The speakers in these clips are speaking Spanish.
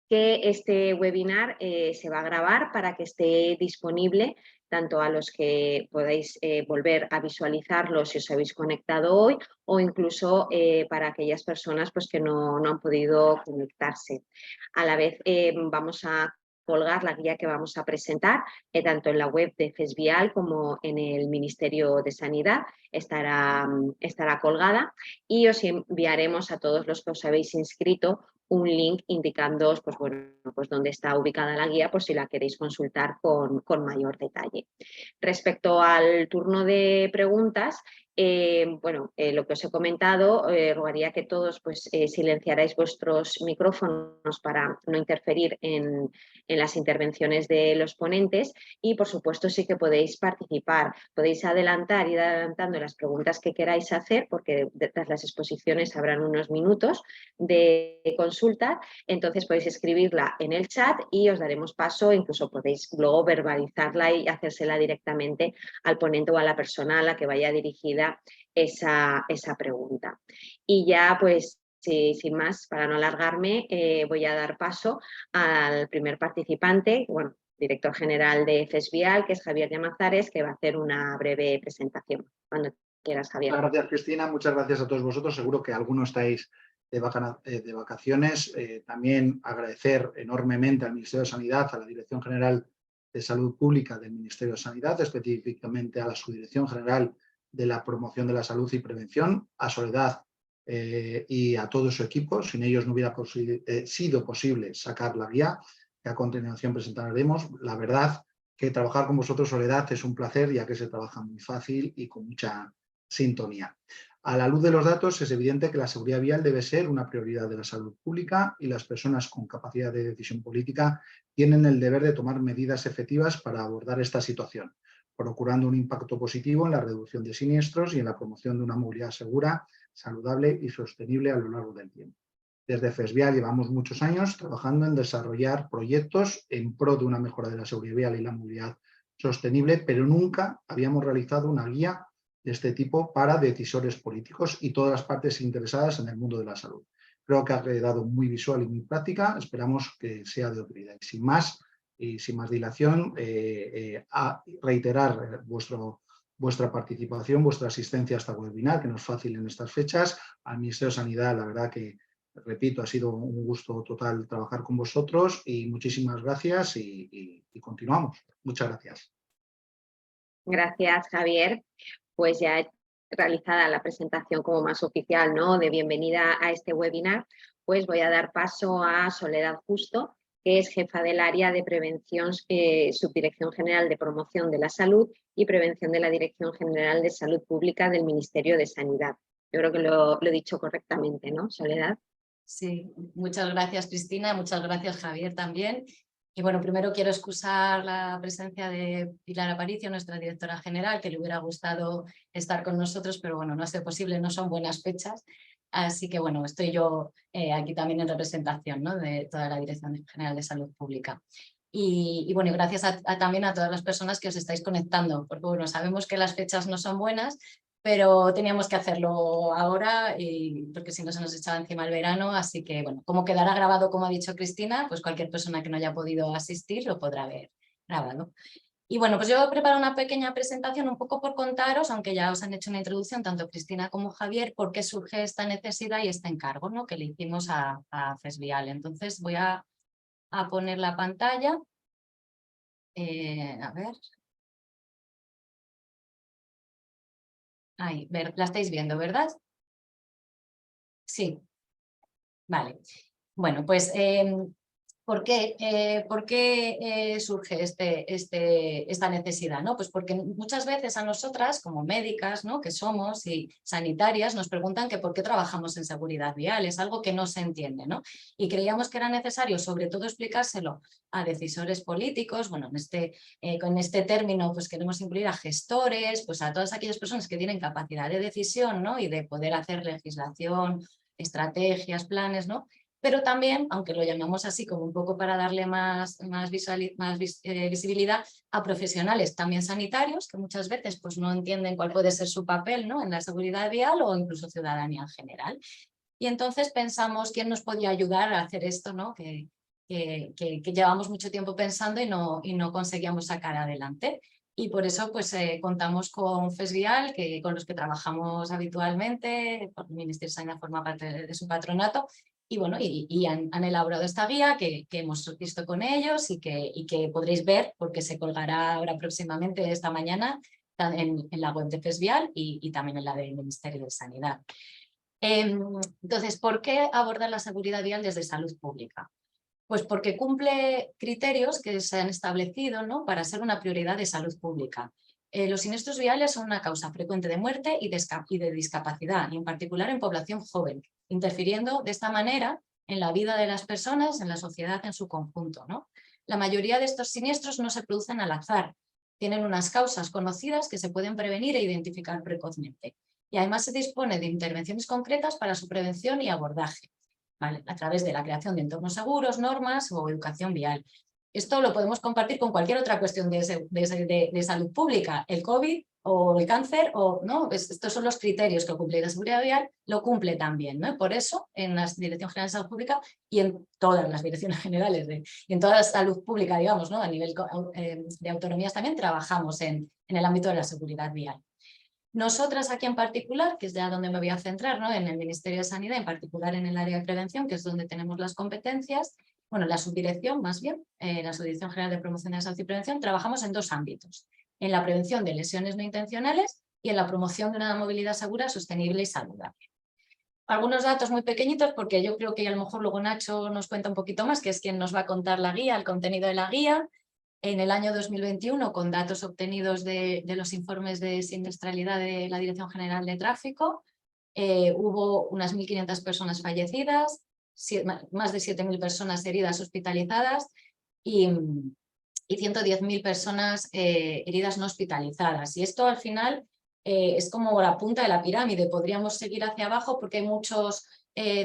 que este webinar se va a grabar para que esté disponible tanto a los que podáis volver a visualizarlo si os habéis conectado hoy o incluso para aquellas personas pues, que no han podido conectarse. A la vez vamos a colgar la guía que vamos a presentar tanto en la web de FESVIAL como en el Ministerio de Sanidad. Estará colgada y os enviaremos a todos los que os habéis inscrito un link indicándoos pues, bueno, pues dónde está ubicada la guía por si la queréis consultar con mayor detalle. Respecto al turno de preguntas, lo que os he comentado, rogaría que todos pues, silenciarais vuestros micrófonos para no interferir en las intervenciones de los ponentes y, por supuesto, sí que podéis participar. Podéis ir adelantando las preguntas que queráis hacer porque tras las exposiciones habrán unos minutos de consulta, entonces podéis escribirla en el chat y os daremos paso, incluso podéis luego verbalizarla y hacérsela directamente al ponente o a la persona a la que vaya dirigida esa pregunta. Y ya pues sin más, para no alargarme, voy a dar paso al primer participante, bueno, director general de FESVIAL, que es Javier Llamazares, que va a hacer una breve presentación. Cuando quieras, Javier. Muchas gracias, Cristina. Muchas gracias a todos vosotros. Seguro que algunos estáis de vacaciones. También agradecer enormemente al Ministerio de Sanidad, a la Dirección General de Salud Pública del Ministerio de Sanidad, específicamente a la Subdirección General de la Promoción de la Salud y Prevención, a Soledad y a todo su equipo. Sin ellos no hubiera sido posible sacar la guía que a continuación presentaremos. La verdad que trabajar con vosotros, Soledad, es un placer, ya que se trabaja muy fácil y con mucha sintonía. A la luz de los datos es evidente que la seguridad vial debe ser una prioridad de la salud pública y las personas con capacidad de decisión política tienen el deber de tomar medidas efectivas para abordar esta situación, procurando un impacto positivo en la reducción de siniestros y en la promoción de una movilidad segura, saludable y sostenible a lo largo del tiempo. Desde FESVIAL llevamos muchos años trabajando en desarrollar proyectos en pro de una mejora de la seguridad vial y la movilidad sostenible, pero nunca habíamos realizado una guía de este tipo para decisores políticos y todas las partes interesadas en el mundo de la salud. Creo que ha quedado muy visual y muy práctica, esperamos que sea de utilidad. Y sin más dilación, a reiterar vuestra participación, vuestra asistencia a esta webinar, que no es fácil en estas fechas. Al Ministerio de Sanidad, la verdad que, repito, ha sido un gusto total trabajar con vosotros y muchísimas gracias y continuamos. Muchas gracias. Gracias, Javier. Pues ya realizada la presentación como más oficial, ¿no?, de bienvenida a este webinar, pues voy a dar paso a Soledad Justo, que es jefa del área de prevención, Subdirección General de Promoción de la Salud y Prevención de la Dirección General de Salud Pública del Ministerio de Sanidad. Yo creo que lo he dicho correctamente, ¿no, Soledad? Sí, muchas gracias, Cristina, muchas gracias, Javier, también. Y bueno, primero quiero excusar la presencia de Pilar Aparicio, nuestra directora general, que le hubiera gustado estar con nosotros, pero bueno, no ha sido posible, no son buenas fechas. Así que bueno, estoy yo aquí también en representación, ¿no?, de toda la Dirección General de Salud Pública. Y bueno, gracias también a todas las personas que os estáis conectando, porque bueno, sabemos que las fechas no son buenas, pero teníamos que hacerlo ahora porque si no se nos echaba encima el verano, así que bueno, como quedará grabado, como ha dicho Cristina, pues cualquier persona que no haya podido asistir lo podrá ver grabado. Y bueno, pues yo he preparado una pequeña presentación un poco por contaros, aunque ya os han hecho una introducción tanto Cristina como Javier, por qué surge esta necesidad y este encargo, ¿no?, que le hicimos a FESVIAL. Entonces voy a poner la pantalla. A ver. Ahí, la estáis viendo, ¿verdad? Sí. Vale. Bueno, pues ¿por qué surge esta necesidad, ¿no? Pues porque muchas veces a nosotras, como médicas, ¿no?, que somos y sanitarias, nos preguntan que por qué trabajamos en seguridad vial, es algo que no se entiende, ¿no? Y creíamos que era necesario, sobre todo, explicárselo a decisores políticos. Bueno, con este término pues queremos incluir a gestores, pues a todas aquellas personas que tienen capacidad de decisión, ¿no?, y de poder hacer legislación, estrategias, planes, ¿no? Pero también, aunque lo llamamos así como un poco para darle más visibilidad, a profesionales también sanitarios, que muchas veces pues, no entienden cuál puede ser su papel, ¿no?, en la seguridad vial, o incluso ciudadanía en general. y entonces pensamos quién nos podía ayudar a hacer esto, ¿no? Que llevamos mucho tiempo pensando y no conseguíamos sacar adelante. Y por eso pues, contamos con FESVIAL, con los que trabajamos habitualmente, el Ministerio de Sanidad forma parte de su patronato, y, bueno, han elaborado esta guía que hemos visto con ellos y que podréis ver porque se colgará ahora próximamente esta mañana en la web de FESVIAL y también en la del Ministerio de Sanidad. Entonces, ¿por qué abordar la seguridad vial desde salud pública? Pues porque cumple criterios que se han establecido, ¿no?, para ser una prioridad de salud pública. Los siniestros viales son una causa frecuente de muerte y de discapacidad, y en particular en población joven, interfiriendo de esta manera en la vida de las personas, en la sociedad en su conjunto, ¿no? La mayoría de estos siniestros no se producen al azar, tienen unas causas conocidas que se pueden prevenir e identificar precozmente. Y además se dispone de intervenciones concretas para su prevención y abordaje, ¿vale?, a través de la creación de entornos seguros, normas o educación vial. Esto lo podemos compartir con cualquier otra cuestión de salud pública, el COVID o el cáncer, ¿no? Estos son los criterios que cumple la seguridad vial, lo cumple también, ¿no? Por eso en la Dirección General de Salud Pública y en todas las direcciones generales y en toda la salud pública, digamos, ¿no?, a nivel de autonomías también trabajamos en el ámbito de la seguridad vial. Nosotras aquí en particular, que es ya donde me voy a centrar, ¿no?, en el Ministerio de Sanidad, en particular en el área de prevención, que es donde tenemos las competencias, bueno, la subdirección más bien, la Subdirección General de Promoción de la Salud y Prevención, trabajamos en dos ámbitos, en la prevención de lesiones no intencionales y en la promoción de una movilidad segura, sostenible y saludable. Algunos datos muy pequeñitos porque yo creo que a lo mejor luego Nacho nos cuenta un poquito más, que es quien nos va a contar la guía, el contenido de la guía. En el año 2021, con datos obtenidos de los informes de siniestralidad de la Dirección General de Tráfico, hubo unas 1.500 personas fallecidas, más de 7.000 personas heridas hospitalizadas y 110.000 personas heridas no hospitalizadas. Y esto al final es como la punta de la pirámide. Podríamos seguir hacia abajo porque hay muchos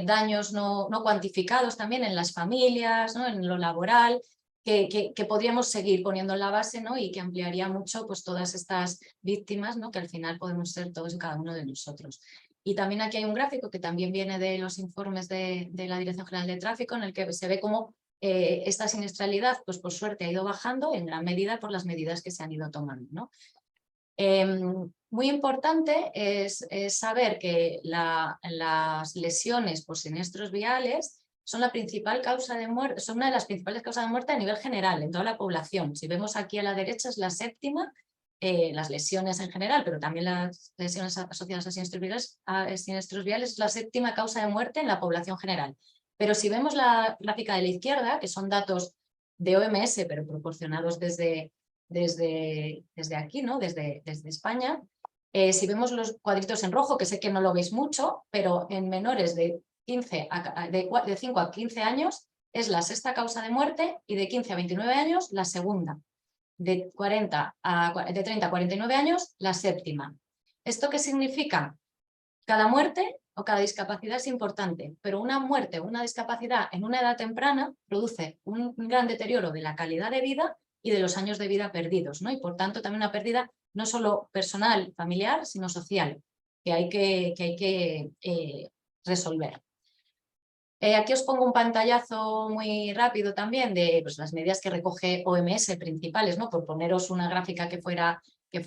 daños no cuantificados también en las familias, ¿no?, en lo laboral, que podríamos seguir poniendo en la base, ¿no?, y que ampliaría mucho pues, todas estas víctimas, ¿no?, que al final podemos ser todos y cada uno de nosotros. Y también aquí hay un gráfico que también viene de los informes de la Dirección General de Tráfico, en el que se ve cómo esta siniestralidad, pues por suerte, ha ido bajando en gran medida por las medidas que se han ido tomando, ¿no? Muy importante es saber que las lesiones por siniestros viales son la principal causa de muerte, son una de las principales causas de muerte a nivel general en toda la población. Si vemos aquí a la derecha es la séptima, las lesiones en general, pero también las lesiones asociadas a siniestros viales es la séptima causa de muerte en la población general. Pero si vemos la gráfica de la izquierda, que son datos de OMS, pero proporcionados desde aquí, ¿no?, desde España, si vemos los cuadritos en rojo, que sé que no lo veis mucho, pero en menores de 5 a 15 años es la sexta causa de muerte y de 15 a 29 años la segunda. De 30 a 49 años la séptima. ¿Esto qué significa? Cada muerte o cada discapacidad es importante, pero una muerte o una discapacidad en una edad temprana produce un gran deterioro de la calidad de vida y de los años de vida perdidos, ¿no? Y por tanto también una pérdida no solo personal, familiar, sino social, que hay que resolver. Aquí os pongo un pantallazo muy rápido también de pues, las medidas que recoge OMS principales, ¿no?, por poneros una gráfica que fuera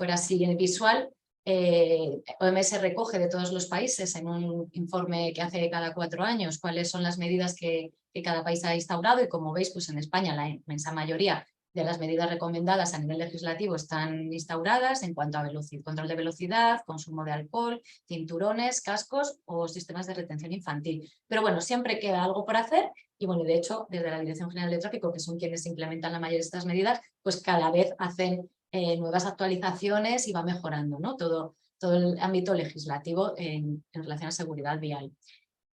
así visual. OMS recoge de todos los países en un informe que hace cada 4 años cuáles son las medidas que cada país ha instaurado, y como veis, pues en España la inmensa mayoría de las medidas recomendadas a nivel legislativo están instauradas en cuanto a control de velocidad, consumo de alcohol, cinturones, cascos o sistemas de retención infantil. Pero bueno, siempre queda algo por hacer y bueno, de hecho, desde la Dirección General de Tráfico, que son quienes implementan la mayoría de estas medidas, pues cada vez hacen nuevas actualizaciones y va mejorando, ¿no?, todo el ámbito legislativo en relación a seguridad vial.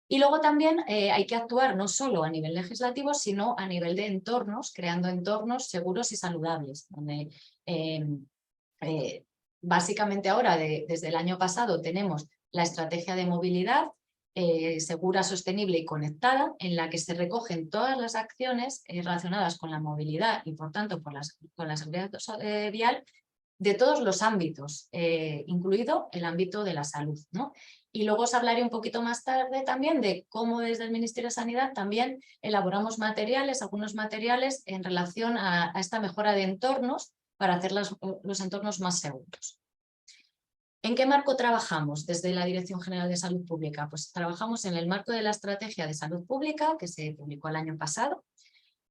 Y luego también hay que actuar no solo a nivel legislativo, sino a nivel de entornos, creando entornos seguros y saludables, donde básicamente ahora, desde el año pasado, tenemos la estrategia de movilidad segura, sostenible y conectada, en la que se recogen todas las acciones relacionadas con la movilidad y, por tanto, con la seguridad vial de todos los ámbitos, incluido el ámbito de la salud, ¿no? Y luego os hablaré un poquito más tarde también de cómo desde el Ministerio de Sanidad también elaboramos materiales, algunos materiales en relación a esta mejora de entornos para hacer los entornos más seguros. ¿En qué marco trabajamos desde la Dirección General de Salud Pública? Pues trabajamos en el marco de la Estrategia de Salud Pública que se publicó el año pasado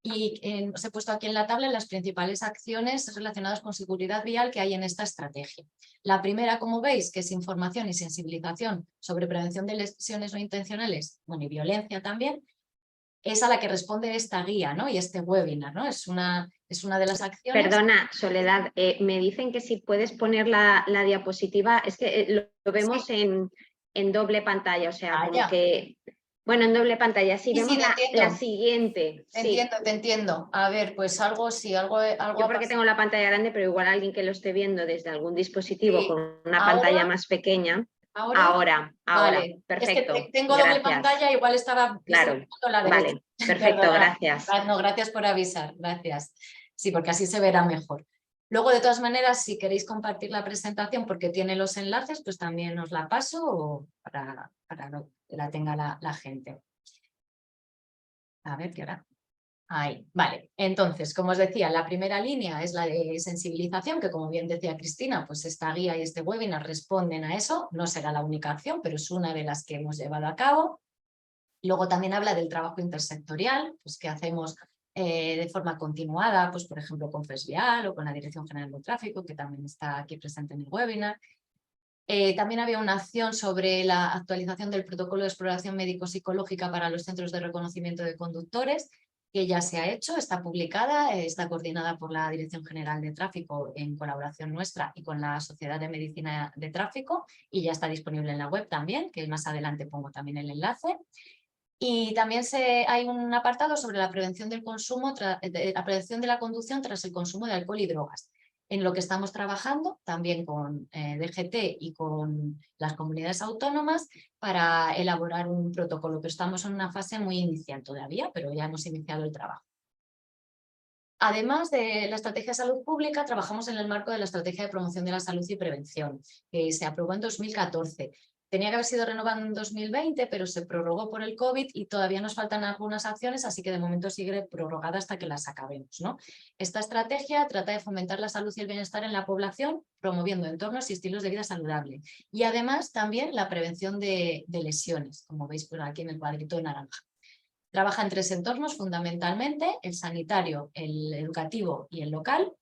y os he puesto aquí en la tabla las principales acciones relacionadas con seguridad vial que hay en esta estrategia. La primera, como veis, que es información y sensibilización sobre prevención de lesiones no intencionales, bueno, y violencia también, es a la que responde esta guía, ¿no? Y este webinar, ¿no? Es una de las acciones. Perdona, Soledad, me dicen que si puedes poner la diapositiva, es que lo vemos Sí. en doble pantalla, o sea, como ya. que... Bueno, en doble pantalla, sí, Sí, vemos te la siguiente. Te entiendo. A ver, pues algo Yo porque tengo la pantalla grande, pero igual alguien que lo esté viendo desde algún dispositivo sí. con una ¿Ahora? pantalla más pequeña. Ahora, Vale. perfecto. Es que tengo doble pantalla, igual estaba Claro, la derecha. vale, perfecto, Perdona. gracias. No, gracias por avisar, gracias. Sí, porque así se verá mejor. Luego, de todas maneras, si queréis compartir la presentación porque tiene los enlaces, pues también os la paso o para que la tenga la gente. A ver, ¿qué hora? Ahí, vale. Entonces, como os decía, la primera línea es la de sensibilización, que como bien decía Cristina, pues esta guía y este webinar responden a eso. No será la única acción, pero es una de las que hemos llevado a cabo. Luego también habla del trabajo intersectorial, pues que hacemos de forma continuada, pues por ejemplo con FESVIAL o con la Dirección General de Tráfico, que también está aquí presente en el webinar. También había una acción sobre la actualización del protocolo de exploración médico-psicológica para los centros de reconocimiento de conductores, que ya se ha hecho, está publicada, está coordinada por la Dirección General de Tráfico en colaboración nuestra y con la Sociedad de Medicina de Tráfico, y ya está disponible en la web también, que más adelante pongo también el enlace. Y también hay un apartado sobre la prevención del consumo, la prevención de la conducción tras el consumo de alcohol y drogas, en lo que estamos trabajando también con DGT y con las comunidades autónomas para elaborar un protocolo, pero estamos en una fase muy inicial todavía, pero ya hemos iniciado el trabajo. Además de la Estrategia de Salud Pública, trabajamos en el marco de la Estrategia de Promoción de la Salud y Prevención, que se aprobó en 2014. Tenía que haber sido renovada en 2020, pero se prorrogó por el COVID y todavía nos faltan algunas acciones, así que de momento sigue prorrogada hasta que las acabemos, ¿no? Esta estrategia trata de fomentar la salud y el bienestar en la población, promoviendo entornos y estilos de vida saludable. Y además también la prevención de lesiones, como veis por aquí en el cuadrito de naranja. Trabaja en 3 entornos fundamentalmente, el sanitario, el educativo y el local,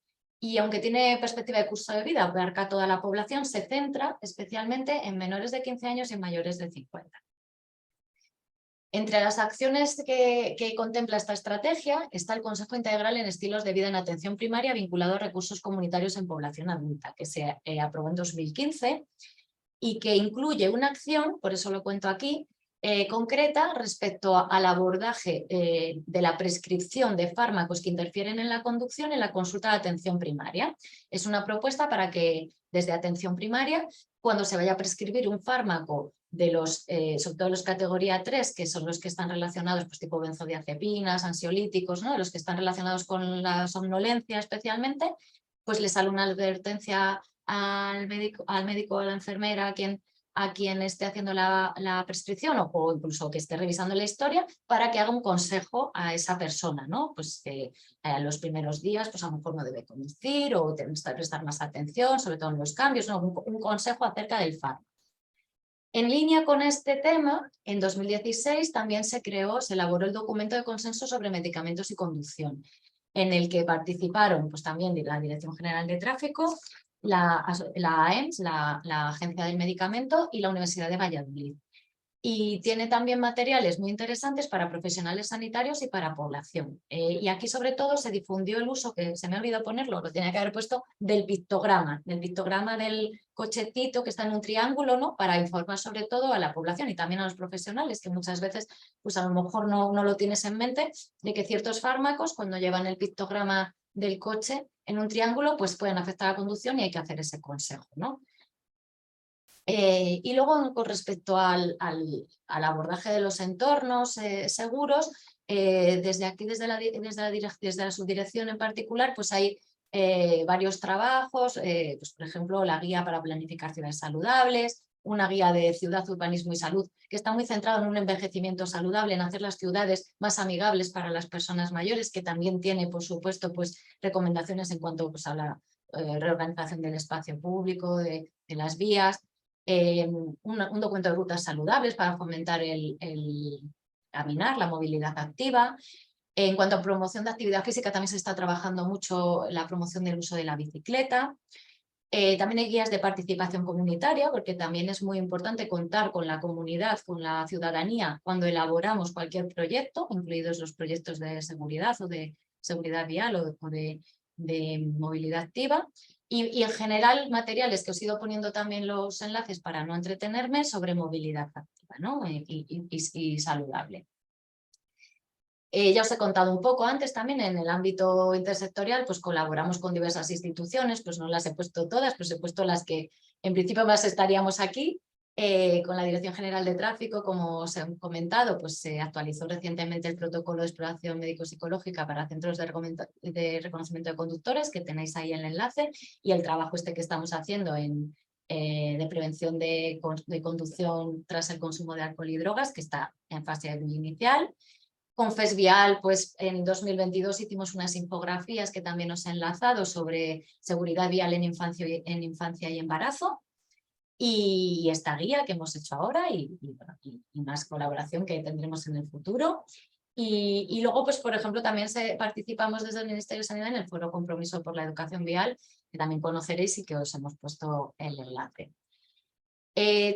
y aunque tiene perspectiva de curso de vida, abarca toda la población, se centra especialmente en menores de 15 años y en mayores de 50. Entre las acciones que contempla esta estrategia está el Consejo Integral en Estilos de Vida en Atención Primaria vinculado a recursos comunitarios en población adulta, que se aprobó en 2015 y que incluye una acción, por eso lo cuento aquí, concreta respecto al abordaje de la prescripción de fármacos que interfieren en la conducción en la consulta de atención primaria. Es una propuesta para que desde atención primaria, cuando se vaya a prescribir un fármaco de los, sobre todo los categoría 3, que son los que están relacionados, pues tipo benzodiazepinas, ansiolíticos, ¿no? Los que están relacionados con la somnolencia especialmente, pues les sale una advertencia al médico o a la enfermera a quien esté haciendo la prescripción o incluso que esté revisando la historia para que haga un consejo a esa persona, ¿no? Pues que en los primeros días pues a lo mejor no debe conducir o prestar más atención, sobre todo en los cambios, ¿no? Un consejo acerca del fármaco. En línea con este tema, en 2016 también se elaboró el documento de consenso sobre medicamentos y conducción, en el que participaron pues, también la Dirección General de Tráfico, la AEMS, la Agencia del Medicamento y la Universidad de Valladolid. Y tiene también materiales muy interesantes para profesionales sanitarios y para población. Y aquí sobre todo se difundió el uso, que se me ha olvidado ponerlo, lo tenía que haber puesto, del pictograma del cochetito que está en un triángulo, ¿no? Para informar sobre todo a la población y también a los profesionales, que muchas veces pues a lo mejor no lo tienes en mente, de que ciertos fármacos cuando llevan el pictograma del coche en un triángulo pues pueden afectar a la conducción y hay que hacer ese consejo, ¿no? Y luego con respecto al abordaje de los entornos seguros, desde aquí, desde la subdirección en particular, pues hay varios trabajos, pues, por ejemplo, la guía para planificar ciudades saludables, una guía de ciudad, urbanismo y salud, que está muy centrado en un envejecimiento saludable, en hacer las ciudades más amigables para las personas mayores, que también tiene, por supuesto, pues, recomendaciones en cuanto, pues, a la reorganización del espacio público, de las vías, un documento de rutas saludables para fomentar el caminar, la movilidad activa. En cuanto a promoción de actividad física, también se está trabajando mucho la promoción del uso de la bicicleta. También hay guías de participación comunitaria, porque también es muy importante contar con la comunidad, con la ciudadanía, cuando elaboramos cualquier proyecto, incluidos los proyectos de seguridad o de seguridad vial o de movilidad activa. Y en general materiales que os he ido poniendo también los enlaces para no entretenerme sobre movilidad activa, ¿no? y saludable. Ya os he contado un poco antes también en el ámbito intersectorial, pues colaboramos con diversas instituciones, pues no las he puesto todas, pues he puesto las que en principio más estaríamos aquí. Con la Dirección General de Tráfico, como os he comentado, pues se actualizó recientemente el protocolo de exploración médico-psicológica para centros de reconocimiento de conductores, que tenéis ahí el enlace, y el trabajo que estamos haciendo de prevención de conducción tras el consumo de alcohol y drogas, que está en fase inicial. Con FESVIAL, pues en 2022 hicimos unas infografías que también os he enlazado sobre seguridad vial en infancia y embarazo, y esta guía que hemos hecho ahora y más colaboración que tendremos en el futuro. Y luego, pues por ejemplo, también participamos desde el Ministerio de Sanidad en el Foro Compromiso por la Educación Vial, que también conoceréis y que os hemos puesto el enlace.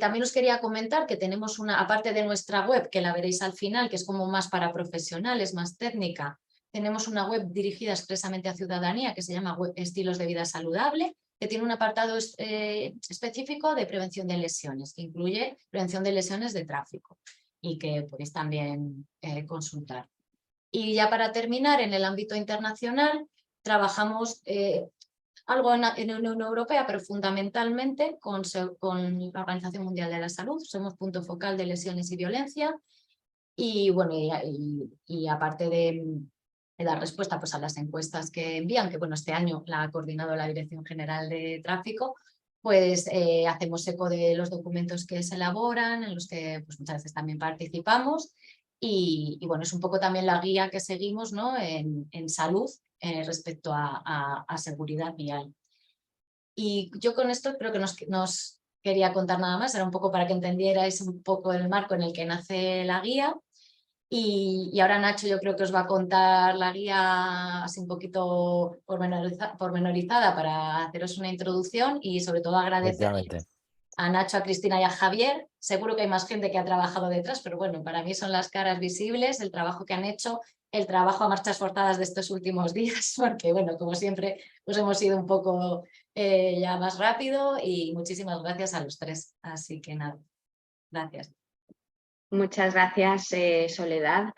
También os quería comentar que tenemos aparte de nuestra web, que la veréis al final, que es como más para profesionales, más técnica, tenemos una web dirigida expresamente a ciudadanía que se llama Estilos de Vida Saludable, que tiene un apartado específico de prevención de lesiones, que incluye prevención de lesiones de tráfico y que podéis también consultar. Y ya para terminar, en el ámbito internacional, trabajamos algo en la Unión Europea, pero fundamentalmente con la Organización Mundial de la Salud. Somos punto focal de lesiones y violencia. Y bueno, y aparte de dar respuesta pues, a las encuestas que envían, que bueno, este año la ha coordinado la Dirección General de Tráfico, pues hacemos eco de los documentos que se elaboran, en los que pues, muchas veces también participamos. Y bueno, es un poco también la guía que seguimos, ¿no? en salud respecto a seguridad vial. Y yo con esto creo que nos quería contar nada más, era un poco para que entendierais un poco el marco en el que nace la guía. Y ahora Nacho yo creo que os va a contar la guía así un poquito pormenorizada para haceros una introducción y sobre todo agradecer a Nacho, a Cristina y a Javier. Seguro que hay más gente que ha trabajado detrás, pero bueno, para mí son las caras visibles, el trabajo que han hecho, el trabajo a marchas forzadas de estos últimos días, porque bueno, como siempre, pues hemos ido un poco ya más rápido, y muchísimas gracias a los tres. Así que nada, gracias. Muchas gracias, Soledad,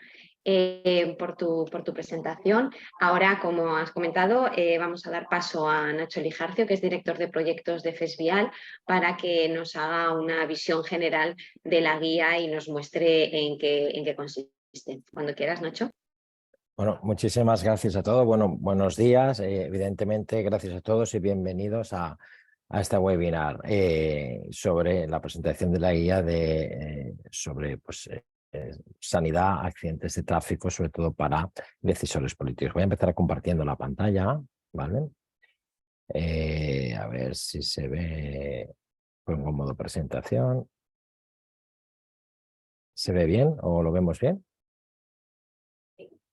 por tu presentación. Ahora, como has comentado, vamos a dar paso a Nacho Lijarcio, que es director de proyectos de FESVIAL, para que nos haga una visión general de la guía y nos muestre en qué consiste. Cuando quieras, Nacho. Bueno, muchísimas gracias a todos. Bueno, buenos días. Evidentemente, gracias a todos y bienvenidos a este webinar sobre la presentación de la guía sobre pues, sanidad, accidentes de tráfico, sobre todo para decisores políticos. Voy a empezar compartiendo la pantalla, ¿vale? A ver si se ve. Pongo modo presentación. ¿Se ve bien o lo vemos bien?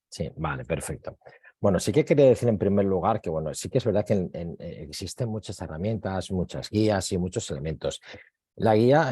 Sí, vale, perfecto. Bueno, sí que quería decir en primer lugar que, bueno, sí que es verdad que existen muchas herramientas, muchas guías y muchos elementos. La guía,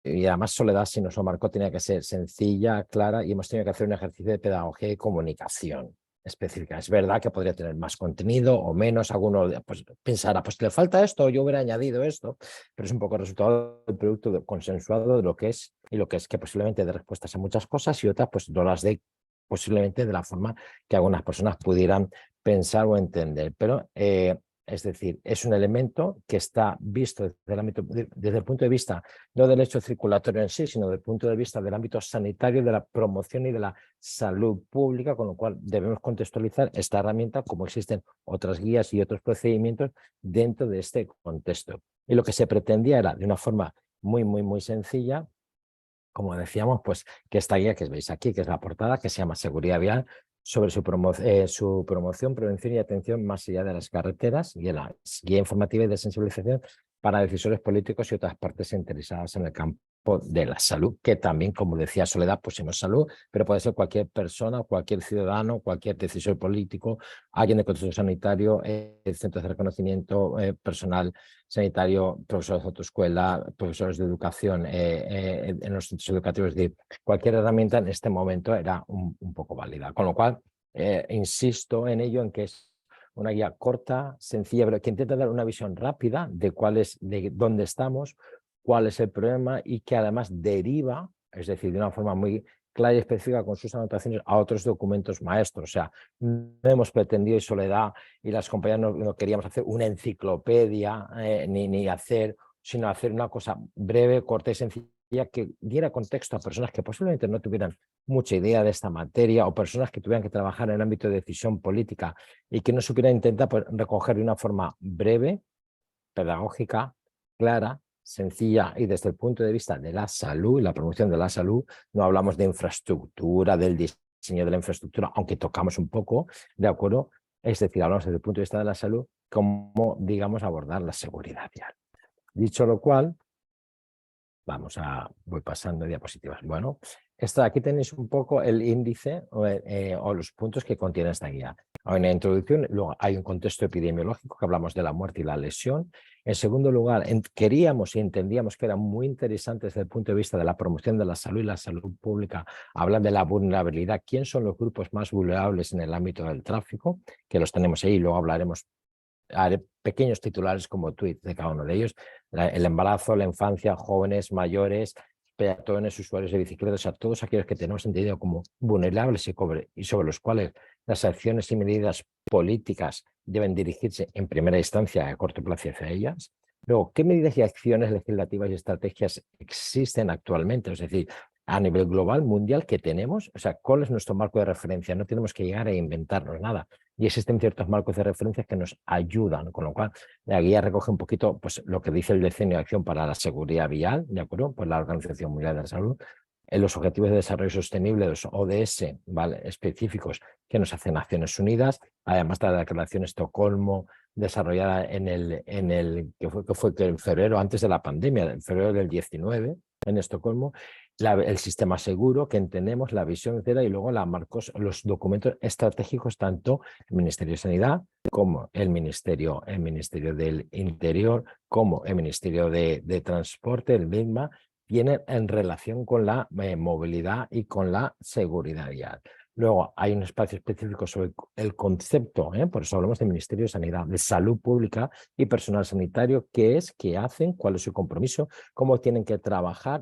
y además Soledad, si nos lo marcó, tenía que ser sencilla, clara, y hemos tenido que hacer un ejercicio de pedagogía y comunicación específica. Es verdad que podría tener más contenido o menos, alguno pues, pensará, pues le falta esto, yo hubiera añadido esto, pero es un poco el resultado del producto consensuado de lo que es, y lo que es que posiblemente dé respuestas a muchas cosas y otras pues no las dé posiblemente de la forma que algunas personas pudieran pensar o entender. Pero Es decir, es un elemento que está visto desde el punto de vista no del hecho circulatorio en sí, sino desde el punto de vista del ámbito sanitario, de la promoción y de la salud pública, con lo cual debemos contextualizar esta herramienta como existen otras guías y otros procedimientos dentro de este contexto. Y lo que se pretendía era, de una forma muy sencilla, como decíamos, pues que esta guía que veis aquí, que es la portada, que se llama Seguridad Vial, sobre su promoción, prevención y atención más allá de las carreteras, y la guía informativa y de sensibilización para decisores políticos y otras partes interesadas en el campo de la salud, que también, como decía Soledad, pusimos salud, pero puede ser cualquier persona, cualquier ciudadano, cualquier decisor político, alguien de contexto sanitario, centros de reconocimiento, personal sanitario, profesores de autoescuela, profesores de educación en los centros educativos. Es decir, cualquier herramienta en este momento era un poco válida. Con lo cual, insisto en ello, en que es una guía corta, sencilla, pero que intenta dar una visión rápida de de dónde estamos, cuál es el problema y que además deriva, es decir, de una forma muy clara y específica con sus anotaciones a otros documentos maestros. O sea, no hemos pretendido, y Soledad y las compañeras no queríamos hacer una enciclopedia sino hacer una cosa breve, corta y sencilla que diera contexto a personas que posiblemente no tuvieran mucha idea de esta materia o personas que tuvieran que trabajar en el ámbito de decisión política y que no supieran intentar recoger de una forma breve, pedagógica, clara, sencilla y desde el punto de vista de la salud y la promoción de la salud. No hablamos de infraestructura, del diseño de la infraestructura, aunque tocamos un poco, ¿de acuerdo? Es decir, hablamos desde el punto de vista de la salud, cómo, digamos, abordar la seguridad vial. Dicho lo cual, voy pasando diapositivas. Bueno, aquí tenéis un poco el índice o los puntos que contiene esta guía. En la introducción luego hay un contexto epidemiológico que hablamos de la muerte y la lesión. En segundo lugar, queríamos y entendíamos que era muy interesante desde el punto de vista de la promoción de la salud y la salud pública, hablar de la vulnerabilidad, quién son los grupos más vulnerables en el ámbito del tráfico, que los tenemos ahí, luego hablaremos. Haré pequeños titulares como tweets de cada uno de ellos. El embarazo, la infancia, jóvenes, mayores, peatones, usuarios de bicicletas, o sea, todos aquellos que tenemos entendido como vulnerables y sobre los cuales las acciones y medidas políticas deben dirigirse en primera instancia a corto plazo hacia ellas. Luego, ¿qué medidas y acciones legislativas y estrategias existen actualmente? Es decir, a nivel global, mundial, que tenemos, o sea, ¿cuál es nuestro marco de referencia? No tenemos que llegar a inventarnos nada. Y existen ciertos marcos de referencia que nos ayudan, con lo cual la guía recoge un poquito pues, lo que dice el Decenio de Acción para la Seguridad Vial, ¿de acuerdo? Pues la Organización Mundial de la Salud, en los Objetivos de Desarrollo Sostenible, los ODS, ¿vale? Específicos que nos hacen Naciones Unidas, además de la Declaración Estocolmo, desarrollada que fue en febrero, antes de la pandemia, en febrero del 19, en Estocolmo, el sistema seguro que entendemos, la visión, etcétera, y luego los documentos estratégicos, tanto el Ministerio de Sanidad como el Ministerio del Interior, como el Ministerio de Transporte, el MIGMA, tienen en relación con la movilidad y con la seguridad vial. Luego hay un espacio específico sobre el concepto, por eso hablamos del Ministerio de Sanidad, de Salud Pública y Personal Sanitario, qué es, qué hacen, cuál es su compromiso, cómo tienen que trabajar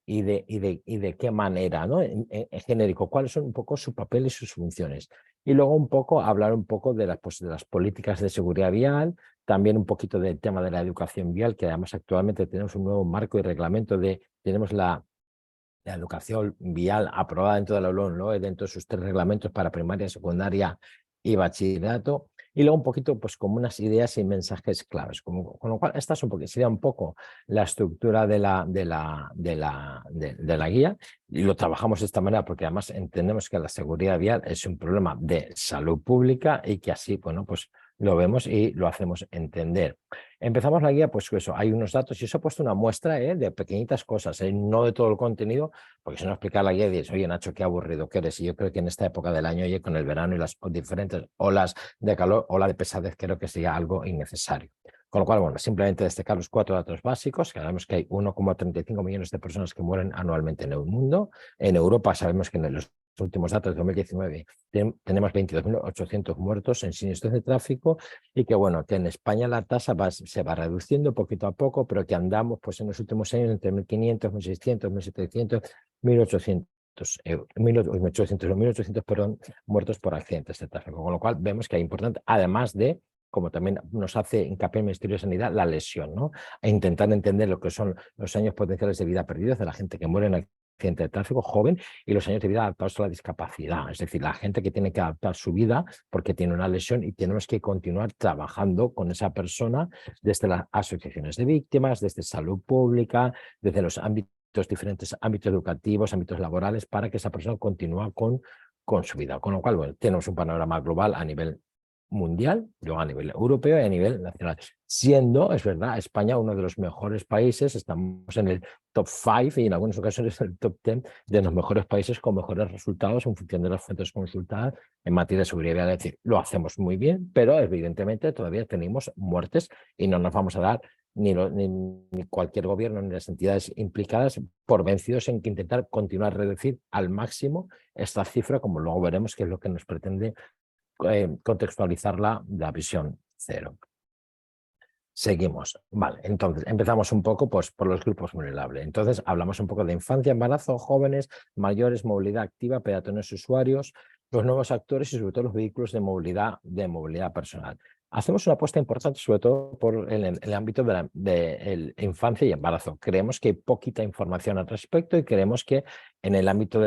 y de qué manera, ¿no? En genérico, cuáles son un poco su papel y sus funciones. Y luego un poco hablar un poco de las políticas de seguridad vial, también un poquito del tema de la educación vial, que además actualmente tenemos un nuevo marco y reglamento tenemos la educación vial aprobada dentro de la LOMLOE, dentro de sus 3 reglamentos para primaria, secundaria y bachillerato, y luego un poquito pues como unas ideas y mensajes claves, con lo cual esta sería un poco la estructura de la guía, y lo trabajamos de esta manera porque además entendemos que la seguridad vial es un problema de salud pública y que así, bueno, pues lo vemos y lo hacemos entender. Empezamos la guía, pues eso, hay unos datos y os he puesto una muestra de pequeñitas cosas, no de todo el contenido, porque si no explicar la guía dices, oye Nacho, qué aburrido que eres. Y yo creo que en esta época del año, oye, con el verano y las diferentes olas de calor, ola de pesadez, creo que sería algo innecesario. Con lo cual, bueno, simplemente destacar los 4 datos básicos, que sabemos que hay 1,35 millones de personas que mueren anualmente en el mundo. En Europa sabemos que en los últimos datos de 2019 tenemos 22.800 muertos en siniestros de tráfico y que, bueno, que en España la tasa se va reduciendo poquito a poco, pero que andamos pues en los últimos años entre 1.500, 1.600, 1.700, 1.800 muertos por accidentes de tráfico, con lo cual vemos que es importante, además de como también nos hace hincapié el Ministerio de Sanidad, la lesión, ¿no? E intentar entender lo que son los años potenciales de vida perdidos de la gente que muere en accidente de tráfico joven y los años de vida adaptados a la discapacidad, es decir, la gente que tiene que adaptar su vida porque tiene una lesión y tenemos que continuar trabajando con esa persona desde las asociaciones de víctimas, desde salud pública, desde los diferentes ámbitos educativos, ámbitos laborales, para que esa persona continúe con su vida. Con lo cual, bueno, tenemos un panorama global a nivel mundial, luego a nivel europeo y a nivel nacional. Siendo, es verdad, España uno de los mejores países, estamos en el top 5 y en algunas ocasiones en el top 10 de los mejores países con mejores resultados en función de las fuentes consultadas en materia de seguridad. Es decir, lo hacemos muy bien, pero evidentemente todavía tenemos muertes y no nos vamos a dar ni cualquier gobierno ni las entidades implicadas por vencidos en que intentar continuar a reducir al máximo esta cifra, como luego veremos que es lo que nos pretende contextualizar la visión cero. Seguimos. Vale, entonces empezamos un poco pues, por los grupos vulnerables. Entonces hablamos un poco de infancia, embarazo, jóvenes, mayores, movilidad activa, peatones, usuarios, los nuevos actores y sobre todo los vehículos de movilidad personal. Hacemos una apuesta importante sobre todo por el ámbito de infancia y embarazo. Creemos que hay poquita información al respecto y creemos que en el ámbito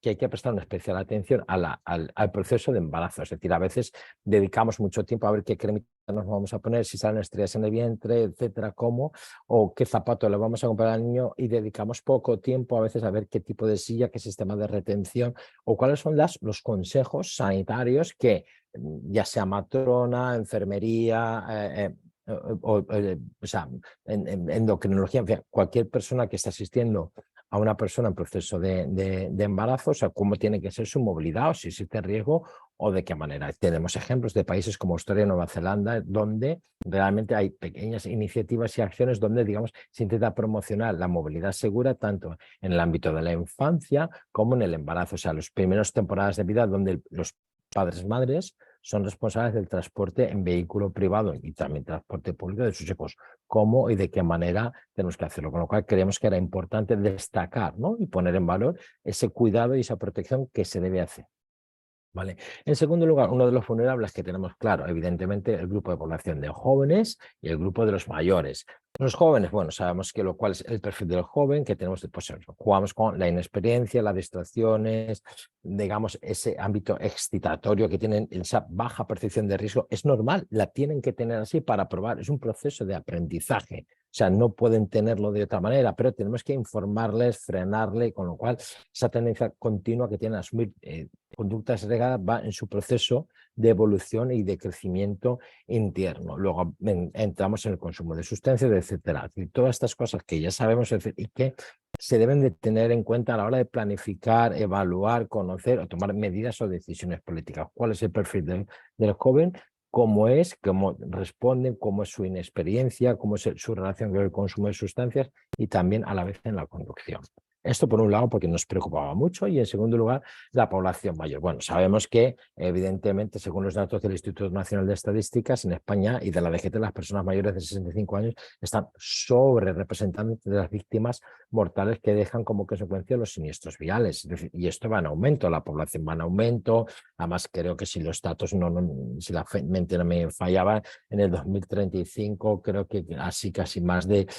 que hay que prestar una especial atención al proceso de embarazo. Es decir, a veces dedicamos mucho tiempo a ver qué cremita nos vamos a poner, si salen estrellas en el vientre, etcétera, cómo, o qué zapato le vamos a comprar al niño, y dedicamos poco tiempo a veces a ver qué tipo de silla, qué sistema de retención o cuáles son los consejos sanitarios que ya sea matrona, enfermería, o sea, endocrinología, en fin, cualquier persona que esté asistiendo a una persona en proceso de embarazo, o sea, cómo tiene que ser su movilidad o si existe riesgo o de qué manera. Tenemos ejemplos de países como Australia y Nueva Zelanda, donde realmente hay pequeñas iniciativas y acciones donde, digamos, se intenta promocionar la movilidad segura tanto en el ámbito de la infancia como en el embarazo, o sea, las primeras temporadas de vida donde los padres, madres son responsables del transporte en vehículo privado y también transporte público de sus hijos. ¿Cómo y de qué manera tenemos que hacerlo? Con lo cual creemos que era importante destacar, ¿no? Y poner en valor ese cuidado y esa protección que se debe hacer. ¿Vale? En segundo lugar, uno de los vulnerables que tenemos claro, evidentemente, el grupo de población de jóvenes y el grupo de los mayores. Los jóvenes, bueno, sabemos que cuál es el perfil del joven, que tenemos, pues jugamos con la inexperiencia, las distracciones, digamos, ese ámbito excitatorio que tienen, esa baja percepción de riesgo, es normal, la tienen que tener así para probar, es un proceso de aprendizaje. O sea, no pueden tenerlo de otra manera, pero tenemos que informarles, frenarle, con lo cual esa tendencia continua que tienen a asumir conductas segregadas va en su proceso de evolución y de crecimiento interno. Luego entramos en el consumo de sustancias, etcétera. Y todas estas cosas que ya sabemos y que se deben de tener en cuenta a la hora de planificar, evaluar, conocer o tomar medidas o decisiones políticas. ¿Cuál es el perfil del joven? Cómo responden, cómo es su inexperiencia, cómo es su relación con el consumo de sustancias y también a la vez en la conducción. Esto por un lado porque nos preocupaba mucho y en segundo lugar la población mayor. Bueno, sabemos que evidentemente según los datos del Instituto Nacional de Estadísticas en España y de la DGT las personas mayores de 65 años están sobre representadas de las víctimas mortales que dejan como consecuencia los siniestros viales. Y esto va en aumento, la población va en aumento. Además creo que si los datos si la mente no me fallaba, en el 2035 creo que casi más del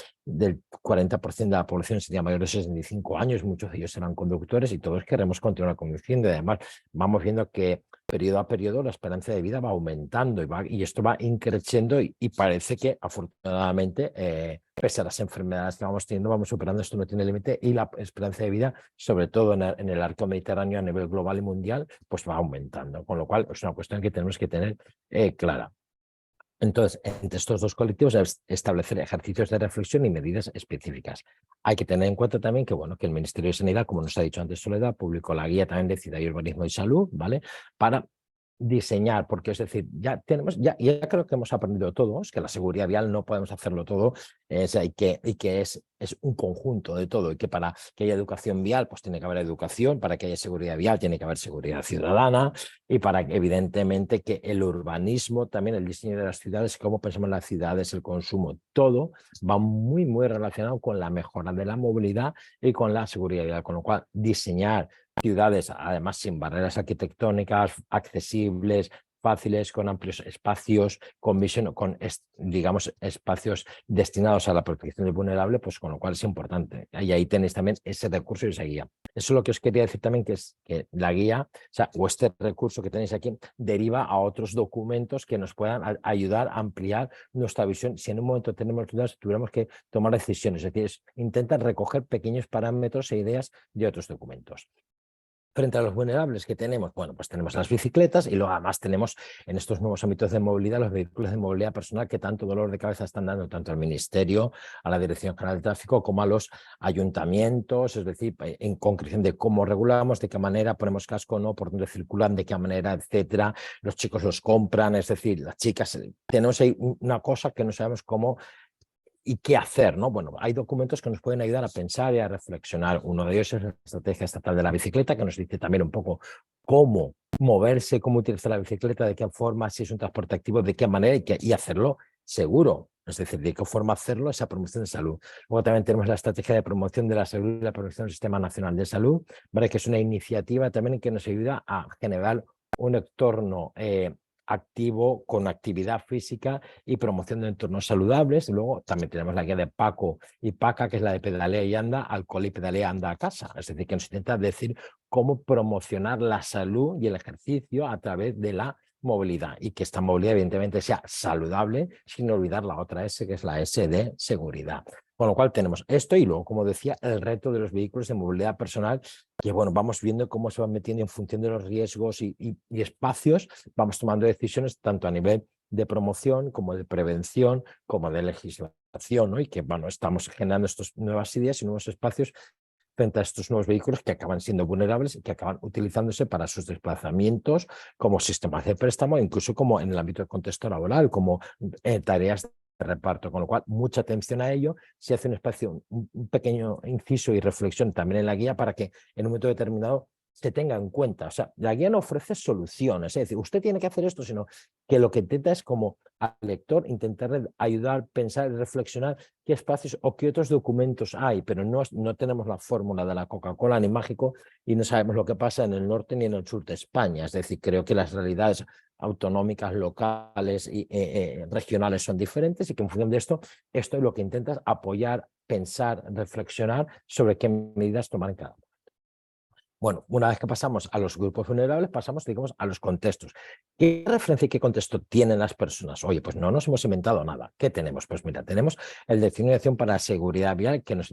40% de la población sería mayor de 65 años, muchos de ellos serán conductores y todos queremos continuar conduciendo. Y además vamos viendo que periodo a periodo la esperanza de vida va aumentando y esto va increciendo y parece que afortunadamente pese a las enfermedades que vamos teniendo, vamos superando, esto no tiene límite y la esperanza de vida, sobre todo en el arco mediterráneo a nivel global y mundial, pues va aumentando, con lo cual es una cuestión que tenemos que tener clara. Entonces, entre estos dos colectivos, establecer ejercicios de reflexión y medidas específicas. Hay que tener en cuenta también que, bueno, que el Ministerio de Sanidad, como nos ha dicho antes Soledad, publicó la guía también de Ciudad y Urbanismo y Salud, ¿vale? Para diseñar, porque es decir, ya creo que hemos aprendido todos que la seguridad vial no podemos hacerlo todo, y que es un conjunto de todo, y que para que haya educación vial pues tiene que haber educación, para que haya seguridad vial tiene que haber seguridad ciudadana, y para que evidentemente que el urbanismo, también el diseño de las ciudades, cómo pensamos en las ciudades, el consumo, todo va muy relacionado con la mejora de la movilidad y con la seguridad vial, con lo cual diseñar ciudades, además sin barreras arquitectónicas, accesibles, fáciles, con amplios espacios, con visión, con, digamos, espacios destinados a la protección del vulnerable, pues con lo cual es importante. Y ahí tenéis también ese recurso y esa guía. Eso es lo que os quería decir también, que es que la guía, o sea, o este recurso que tenéis aquí, deriva a otros documentos que nos puedan ayudar a ampliar nuestra visión. Si en un momento tenemos dudas, tuviéramos que tomar decisiones, es decir, intentar recoger pequeños parámetros e ideas de otros documentos. Frente a los vulnerables que tenemos, bueno, pues tenemos las bicicletas y luego además tenemos en estos nuevos ámbitos de movilidad los vehículos de movilidad personal que tanto dolor de cabeza están dando tanto al Ministerio, a la Dirección General de Tráfico como a los ayuntamientos, es decir, en concreción de cómo regulamos, de qué manera ponemos casco o no, por dónde circulan, de qué manera, etcétera. Los chicos los compran, es decir, las chicas, tenemos ahí una cosa que no sabemos cómo y qué hacer, ¿no? Bueno, hay documentos que nos pueden ayudar a pensar y a reflexionar. Uno de ellos es la Estrategia Estatal de la Bicicleta, que nos dice también un poco cómo moverse, cómo utilizar la bicicleta, de qué forma, si es un transporte activo, de qué manera y hacerlo seguro. Es decir, de qué forma hacerlo, esa promoción de salud. Luego también tenemos la Estrategia de Promoción de la Salud y la Promoción del Sistema Nacional de Salud, ¿vale? Que es una iniciativa también que nos ayuda a generar un entorno activo con actividad física y promoción de entornos saludables. Luego también tenemos la guía de Paco y Paca, que es la de Pedalea y Anda, alcohol y pedalea, anda a casa. Es decir, que nos intenta decir cómo promocionar la salud y el ejercicio a través de la movilidad y que esta movilidad evidentemente sea saludable sin olvidar la otra S, que es la S de seguridad. Con lo cual tenemos esto y luego, como decía, el reto de los vehículos de movilidad personal, que bueno, vamos viendo cómo se van metiendo en función de los riesgos y espacios, vamos tomando decisiones tanto a nivel de promoción como de prevención, como de legislación, ¿no? Y que bueno, estamos generando estas nuevas ideas y nuevos espacios frente a estos nuevos vehículos que acaban siendo vulnerables y que acaban utilizándose para sus desplazamientos como sistemas de préstamo, incluso como en el ámbito del contexto laboral, como tareas de reparto, con lo cual mucha atención a ello. Se hace un espacio, un pequeño inciso y reflexión también en la guía para que en un momento determinado se tenga en cuenta. O sea, la guía no ofrece soluciones, es decir, usted tiene que hacer esto, sino que lo que intenta es como al lector intentar ayudar, pensar y reflexionar qué espacios o qué otros documentos hay, pero no tenemos la fórmula de la Coca-Cola ni mágico y no sabemos lo que pasa en el norte ni en el sur de España. Es decir, creo que las realidades autonómicas, locales y regionales son diferentes y que en función de esto es lo que intentas apoyar, pensar, reflexionar sobre qué medidas tomar en cada uno. Bueno, una vez que pasamos a los grupos vulnerables, pasamos, digamos, a los contextos. ¿Qué referencia y qué contexto tienen las personas? Oye, pues no nos hemos inventado nada. ¿Qué tenemos? Pues mira, tenemos el Diccionario de Acción para la Seguridad Vial que nos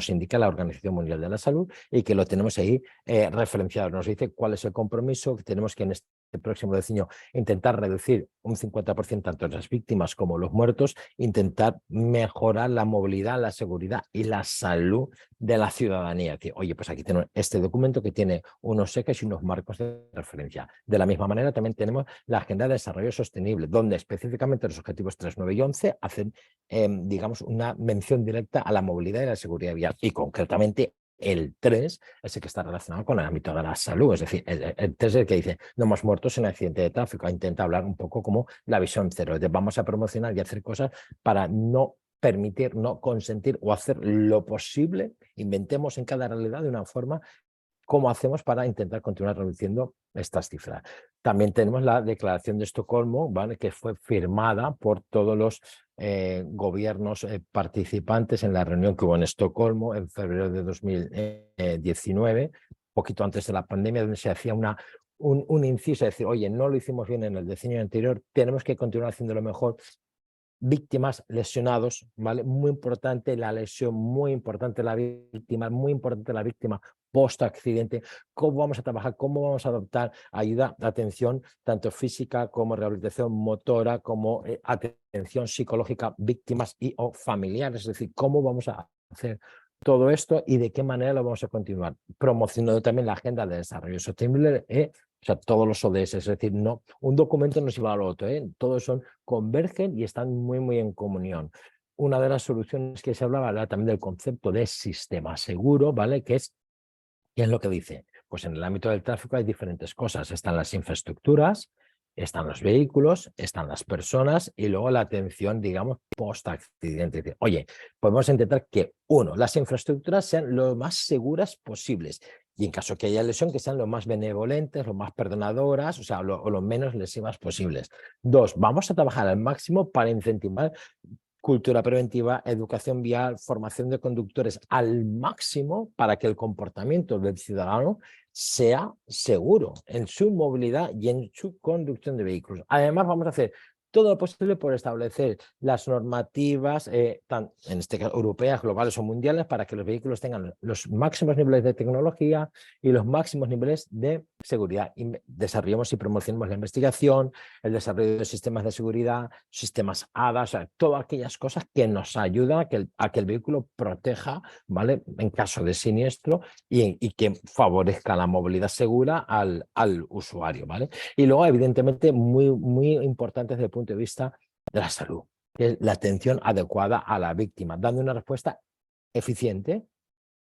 indica la Organización Mundial de la Salud y que lo tenemos ahí referenciado. Nos dice cuál es el compromiso que tenemos que en este próximo decenio intentar reducir un 50% tanto las víctimas como los muertos, intentar mejorar la movilidad, la seguridad y la salud de la ciudadanía. Decir, oye, pues aquí tenemos este documento que tiene unos ejes y unos marcos de referencia. De la misma manera también tenemos la Agenda de Desarrollo Sostenible, donde específicamente los objetivos 3, 9 y 11 hacen, digamos, una mención directa a la movilidad y la seguridad vial y concretamente el 3 es el que está relacionado con el ámbito de la salud, es decir, el 3 es el que dice no más muertos en accidente de tráfico, intenta hablar un poco como la visión 0, es decir, vamos a promocionar y hacer cosas para no permitir, no consentir o hacer lo posible, inventemos en cada realidad de una forma cómo hacemos para intentar continuar reduciendo estas cifras. También tenemos la Declaración de Estocolmo, ¿vale? Que fue firmada por todos los gobiernos participantes en la reunión que hubo en Estocolmo en febrero de 2019, poquito antes de la pandemia, donde se hacía un inciso, es decir, oye, no lo hicimos bien en el decenio anterior, tenemos que continuar haciéndolo mejor. Víctimas, lesionados, ¿vale? Muy importante la lesión, muy importante la víctima, muy importante la víctima post-accidente, cómo vamos a trabajar, cómo vamos a adoptar ayuda, atención, tanto física como rehabilitación motora, como atención psicológica, víctimas y o familiares, es decir, cómo vamos a hacer todo esto y de qué manera lo vamos a continuar, promocionando también la Agenda de Desarrollo Sostenible, o sea, todos los ODS, es decir, no, un documento no es igual al otro, todos convergen y están muy en comunión. Una de las soluciones que se hablaba era también del concepto de sistema seguro, ¿vale? ¿Qué es lo que dice? Pues en el ámbito del tráfico hay diferentes cosas, están las infraestructuras, están los vehículos, están las personas y luego la atención, digamos, post-accidente. Oye, podemos intentar que, uno, las infraestructuras sean lo más seguras posibles y en caso que haya lesión, que sean lo más benevolentes, lo más perdonadoras, o sea, lo menos lesivas posibles. 2, vamos a trabajar al máximo para incentivar cultura preventiva, educación vial, formación de conductores al máximo para que el comportamiento del ciudadano sea seguro en su movilidad y en su conducción de vehículos. Además, vamos a hacer todo lo posible por establecer las normativas, en este caso europeas, globales o mundiales, para que los vehículos tengan los máximos niveles de tecnología y los máximos niveles de seguridad. Y desarrollemos y promocionemos la investigación, el desarrollo de sistemas de seguridad, sistemas ADA, o sea, todas aquellas cosas que nos ayudan a que el vehículo proteja, ¿vale?, en caso de siniestro y que favorezca la movilidad segura al usuario, ¿vale? Y luego, evidentemente, muy importante desde el punto de vista de la salud, que es la atención adecuada a la víctima, dando una respuesta eficiente,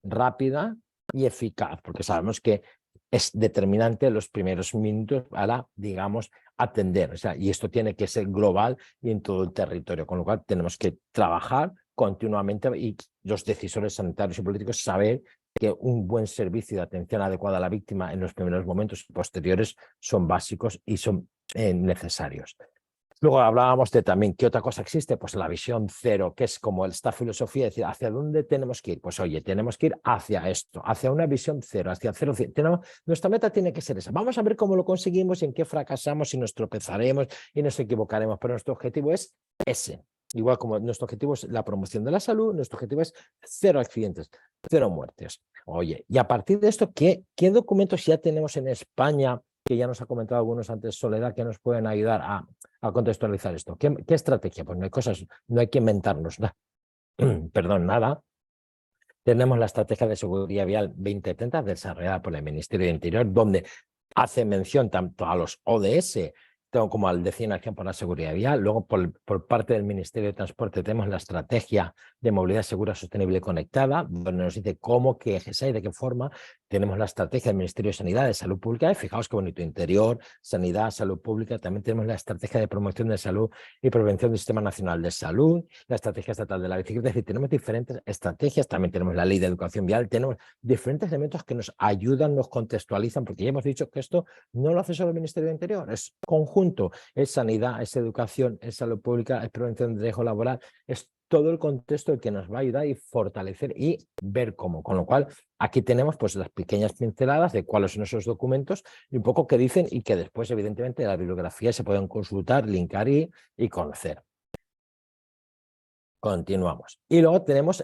rápida y eficaz, porque sabemos que es determinante los primeros minutos para, digamos, atender. O sea, y esto tiene que ser global y en todo el territorio, con lo cual tenemos que trabajar continuamente y los decisores sanitarios y políticos saber que un buen servicio de atención adecuada a la víctima en los primeros momentos y posteriores son básicos y son necesarios. Luego hablábamos de también qué otra cosa existe, pues la visión cero, que es como esta filosofía de decir, ¿hacia dónde tenemos que ir? Pues oye, tenemos que ir hacia esto, hacia una visión cero, hacia cero. Nuestra meta tiene que ser esa. Vamos a ver cómo lo conseguimos y en qué fracasamos y nos tropezaremos y nos equivocaremos, pero nuestro objetivo es ese. Igual como nuestro objetivo es la promoción de la salud, nuestro objetivo es 0 accidentes, 0 muertes. Oye, y a partir de esto, ¿qué documentos ya tenemos en España, que ya nos ha comentado algunos antes Soledad, que nos pueden ayudar a contextualizar esto? ¿Qué estrategia? Pues no hay que inventarnos nada. Perdón, nada. Tenemos la Estrategia de Seguridad Vial 2030 desarrollada por el Ministerio de Interior, donde hace mención tanto a los ODS como al Decía en Acción por la Seguridad Vial. Luego, por parte del Ministerio de Transporte, tenemos la Estrategia de Movilidad Segura, Sostenible y Conectada, donde nos dice cómo, qué ejes hay, de qué forma. Tenemos la Estrategia del Ministerio de Sanidad, de Salud Pública, y fijaos qué bonito, Interior, Sanidad, Salud Pública. También tenemos la Estrategia de Promoción de Salud y Prevención del Sistema Nacional de Salud, la Estrategia Estatal de la Bicicleta. Es decir, tenemos diferentes estrategias. También tenemos la Ley de Educación Vial. Tenemos diferentes elementos que nos ayudan, nos contextualizan, porque ya hemos dicho que esto no lo hace solo el Ministerio de Interior, es conjunto. Es sanidad, es educación, es salud pública, es prevención de riesgo laboral, es todo el contexto el que nos va a ayudar y fortalecer y ver cómo. Con lo cual, aquí tenemos pues las pequeñas pinceladas de cuáles son esos documentos y un poco qué dicen y que después, evidentemente, la bibliografía se pueden consultar, linkar y conocer. Continuamos. Y luego tenemos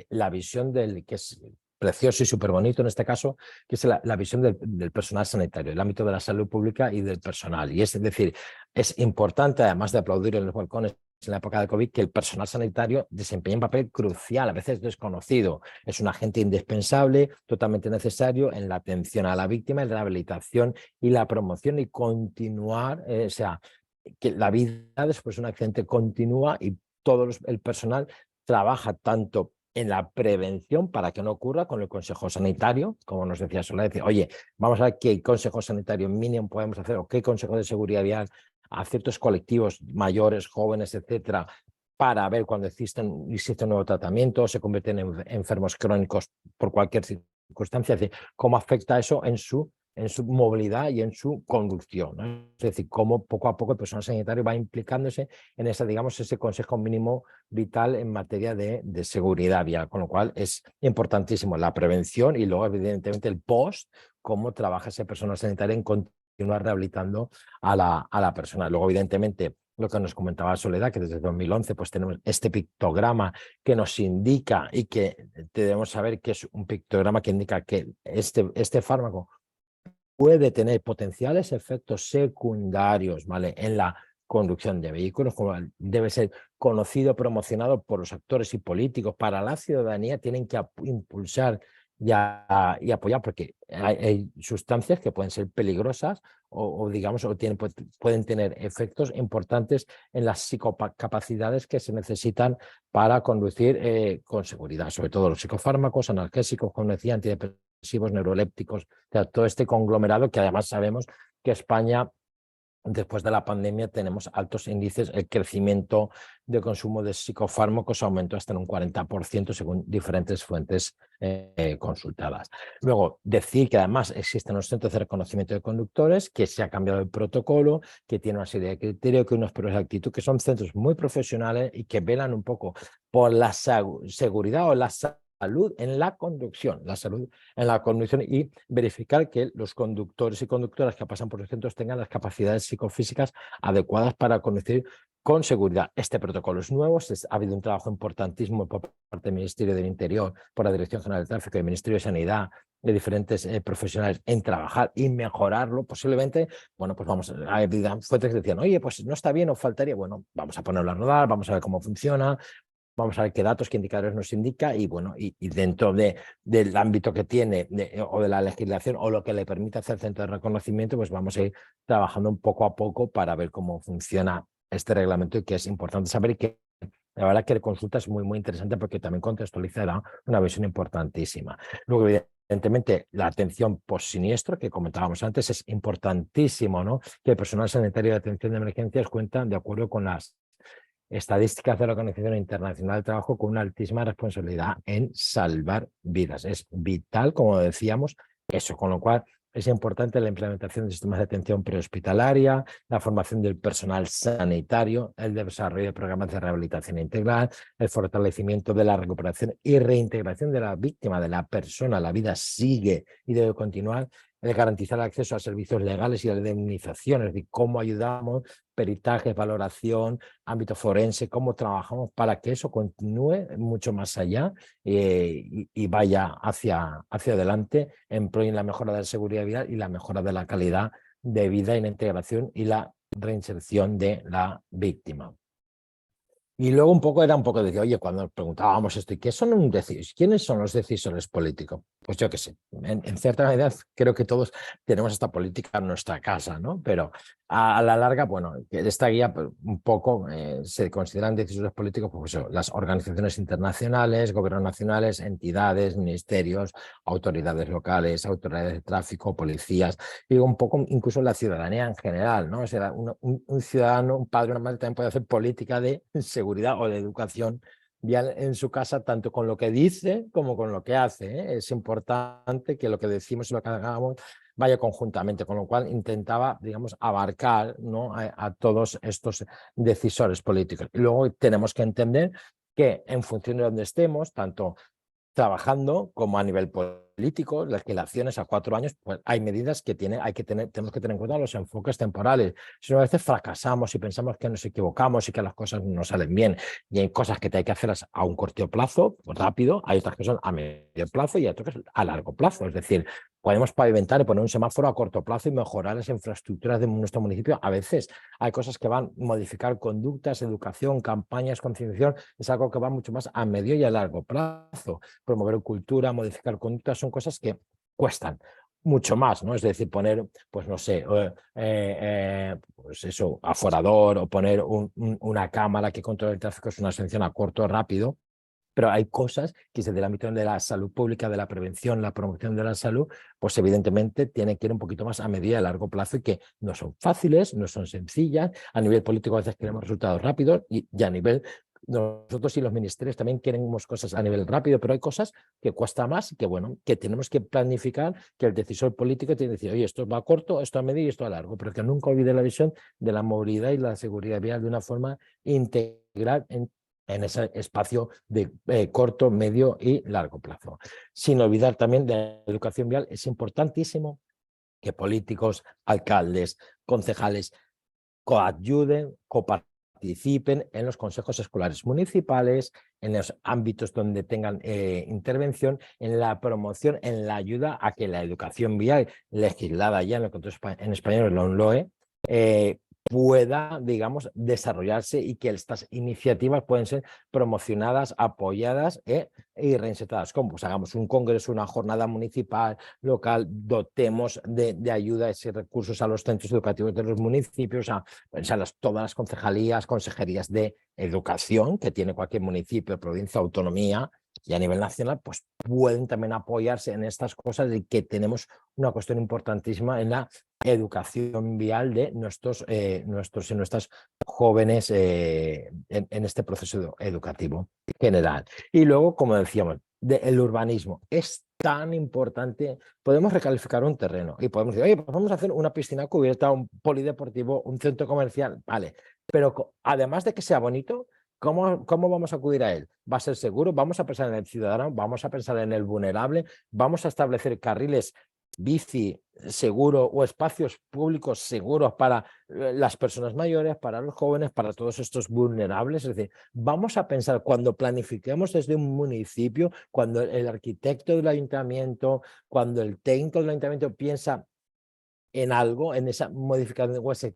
la visión del que es precioso y súper bonito en este caso, que es la visión del personal sanitario, el ámbito de la salud pública y del personal. Y es decir, es importante, además de aplaudir en los balcones en la época de COVID, que el personal sanitario desempeña un papel crucial, a veces desconocido. Es un agente indispensable, totalmente necesario en la atención a la víctima, en la rehabilitación y la promoción y continuar, o sea, que la vida después de un accidente continúa y todo el personal trabaja tanto en la prevención para que no ocurra con el consejo sanitario, como nos decía Soledad, decir, oye, vamos a ver qué consejo sanitario mínimo podemos hacer o qué consejo de seguridad vial a ciertos colectivos mayores, jóvenes, etcétera, para ver cuando existe un nuevo tratamiento, se convierten en enfermos crónicos por cualquier circunstancia, es decir, cómo afecta eso en su movilidad y en su conducción, ¿no? Es decir, cómo poco a poco el personal sanitario va implicándose en ese consejo mínimo vital en materia de seguridad vial, con lo cual es importantísimo la prevención y luego evidentemente el post, cómo trabaja ese personal sanitario en continuar rehabilitando a la persona. Luego evidentemente lo que nos comentaba Soledad, que desde 2011 pues tenemos este pictograma que nos indica y que debemos saber que es un pictograma que indica que este fármaco puede tener potenciales efectos secundarios, ¿vale?, en la conducción de vehículos, como debe ser conocido, promocionado por los actores y políticos. Para la ciudadanía tienen que impulsar y apoyar, porque hay sustancias que pueden ser peligrosas o digamos, pueden tener efectos importantes en las psicocapacidades que se necesitan para conducir con seguridad, sobre todo los psicofármacos, analgésicos, como decía, antidepresivos, neurolépticos, o sea, todo este conglomerado que además sabemos que España después de la pandemia tenemos altos índices, el crecimiento de consumo de psicofármacos aumentó hasta en un 40% según diferentes fuentes consultadas. Luego, decir que además existen los centros de reconocimiento de conductores, que se ha cambiado el protocolo, que tiene una serie de criterios, que unos pruebas de actitud, que son centros muy profesionales y que velan un poco por la seguridad o la salud en la conducción, y verificar que los conductores y conductoras que pasan por los centros tengan las capacidades psicofísicas adecuadas para conducir con seguridad. Este protocolo es nuevo, ha habido un trabajo importantísimo por parte del Ministerio del Interior, por la Dirección General del Tráfico, del Ministerio de Sanidad, de diferentes profesionales en trabajar y mejorarlo. Posiblemente, bueno, pues vamos, hay fuentes que decían, oye, pues no está bien o faltaría, bueno, vamos a ponerlo a rodar, vamos a ver cómo funciona, vamos a ver qué datos, qué indicadores nos indica y bueno, y dentro del ámbito que tiene o de la legislación o lo que le permite hacer el centro de reconocimiento, pues vamos a ir trabajando un poco a poco para ver cómo funciona este reglamento y que es importante saber y que la verdad que la consulta es muy, muy interesante porque también contextualizará una visión importantísima. Luego, evidentemente, la atención post-siniestro, que comentábamos antes, es importantísimo, ¿no? Que el personal sanitario de atención de emergencias cuenta de acuerdo con las estadísticas de la Organización Internacional del Trabajo con una altísima responsabilidad en salvar vidas. Es vital, como decíamos, eso, con lo cual es importante la implementación de sistemas de atención prehospitalaria, la formación del personal sanitario, el desarrollo de programas de rehabilitación integral, el fortalecimiento de la recuperación y reintegración de la víctima, de la persona. La vida sigue y debe continuar. El garantizar el acceso a servicios legales y a la indemnización, es decir, cómo ayudamos, peritaje, valoración, ámbito forense, cómo trabajamos para que eso continúe mucho más allá y vaya hacia adelante en pro y en la mejora de la seguridad vial y la mejora de la calidad de vida y la integración y la reinserción de la víctima. Y luego era un poco de decir, oye, cuando nos preguntábamos esto, ¿y qué son quiénes son los decisores políticos? Pues yo qué sé, en cierta medida creo que todos tenemos esta política en nuestra casa, ¿no? Pero a la larga, bueno, esta guía un poco se consideran decisores políticos, pues eso, las organizaciones internacionales, gobiernos nacionales, entidades, ministerios, autoridades locales, autoridades de tráfico, policías, y un poco incluso la ciudadanía en general, ¿no? O sea, un ciudadano, un padre, una madre también puede hacer política de seguridad o de educación vial en su casa, tanto con lo que dice como con lo que hace, ¿eh? Es importante que lo que decimos y lo que hagamos vaya conjuntamente, con lo cual intentaba, digamos, abarcar, ¿no? a todos estos decisores políticos. Y luego tenemos que entender que en función de donde estemos, tanto trabajando como a nivel político, legislaciones a 4 años, pues hay medidas que tenemos que tener en cuenta los enfoques temporales. Si no, a veces fracasamos y pensamos que nos equivocamos y que las cosas no salen bien y hay cosas que hay que hacerlas a un corto plazo, rápido, hay otras que son a medio plazo y otras que son a largo plazo. Es decir, podemos pavimentar y poner un semáforo a corto plazo y mejorar las infraestructuras de nuestro municipio. A veces hay cosas que van a modificar conductas, educación, campañas, concienciación. Es algo que va mucho más a medio y a largo plazo. Promover cultura, modificar conductas, son cosas que cuestan mucho más, ¿no? Es decir, poner, pues no sé, pues eso, aforador o poner una cámara que controle el tráfico es una solución a corto, rápido. Pero hay cosas que desde el ámbito de la salud pública, de la prevención, la promoción de la salud, pues evidentemente tienen que ir un poquito más a medio y a largo plazo y que no son fáciles, no son sencillas. A nivel político a veces queremos resultados rápidos y a nivel, nosotros y los ministerios también queremos cosas a nivel rápido, pero hay cosas que cuesta más y que, bueno, que tenemos que planificar, que el decisor político tiene que decir, oye, esto va a corto, esto a medio y esto a largo, pero que nunca olvide la visión de la movilidad y la seguridad vial de una forma integral en ese espacio de corto, medio y largo plazo. Sin olvidar también de la educación vial, es importantísimo que políticos, alcaldes, concejales coayuden, coparticipen en los consejos escolares municipales, en los ámbitos donde tengan intervención, en la promoción, en la ayuda a que la educación vial legislada ya en el contexto en español, la UNLOE, pueda, digamos, desarrollarse y que estas iniciativas pueden ser promocionadas, apoyadas y reinsertadas. ¿Cómo? Pues hagamos un congreso, una jornada municipal, local, dotemos de ayuda y recursos a los centros educativos de los municipios, todas las concejalías, consejerías de educación que tiene cualquier municipio, provincia, autonomía, y a nivel nacional, pues pueden también apoyarse en estas cosas de que tenemos una cuestión importantísima en la educación vial de nuestros y nuestras jóvenes en este proceso educativo general. Y luego, como decíamos, el urbanismo es tan importante. Podemos recalificar un terreno y podemos decir, oye, pues vamos a hacer una piscina cubierta, un polideportivo, un centro comercial, vale, pero además de que sea bonito, ¿cómo vamos a acudir a él? ¿Va a ser seguro? ¿Vamos a pensar en el ciudadano? ¿Vamos a pensar en el vulnerable? ¿Vamos a establecer carriles bici seguro o espacios públicos seguros para las personas mayores, para los jóvenes, para todos estos vulnerables? Es decir, vamos a pensar cuando planifiquemos desde un municipio, cuando el arquitecto del ayuntamiento, cuando el técnico del ayuntamiento piensa en algo, en esa modificación o ese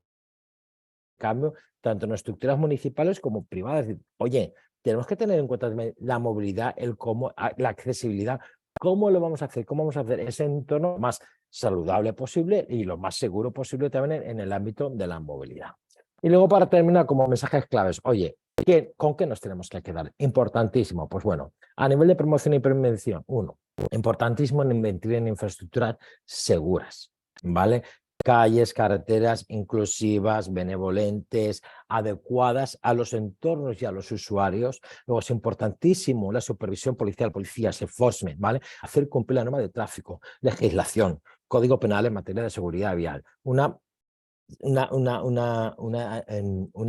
cambio, tanto en estructuras municipales como privadas. Oye, tenemos que tener en cuenta la movilidad, el cómo, la accesibilidad. ¿Cómo lo vamos a hacer? ¿Cómo vamos a hacer ese entorno más saludable posible y lo más seguro posible también en el ámbito de la movilidad? Y luego, para terminar, como mensajes claves, oye, ¿con qué nos tenemos que quedar? Importantísimo. Pues bueno, a nivel de promoción y prevención, importantísimo en invertir en infraestructuras seguras, ¿vale? Calles, carreteras inclusivas, benevolentes, adecuadas a los entornos y a los usuarios. Luego es importantísimo la supervisión policial, policías, enforcement, ¿vale? Hacer cumplir la norma de tráfico, legislación, código penal en materia de seguridad vial, una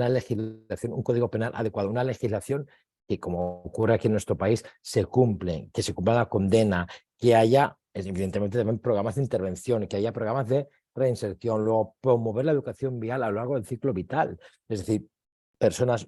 legislación, un código penal adecuado, una legislación que, como ocurre aquí en nuestro país, se cumple, que se cumpla la condena, que haya, evidentemente, también programas de intervención, que haya programas de reinserción, luego promover la educación vial a lo largo del ciclo vital. Es decir,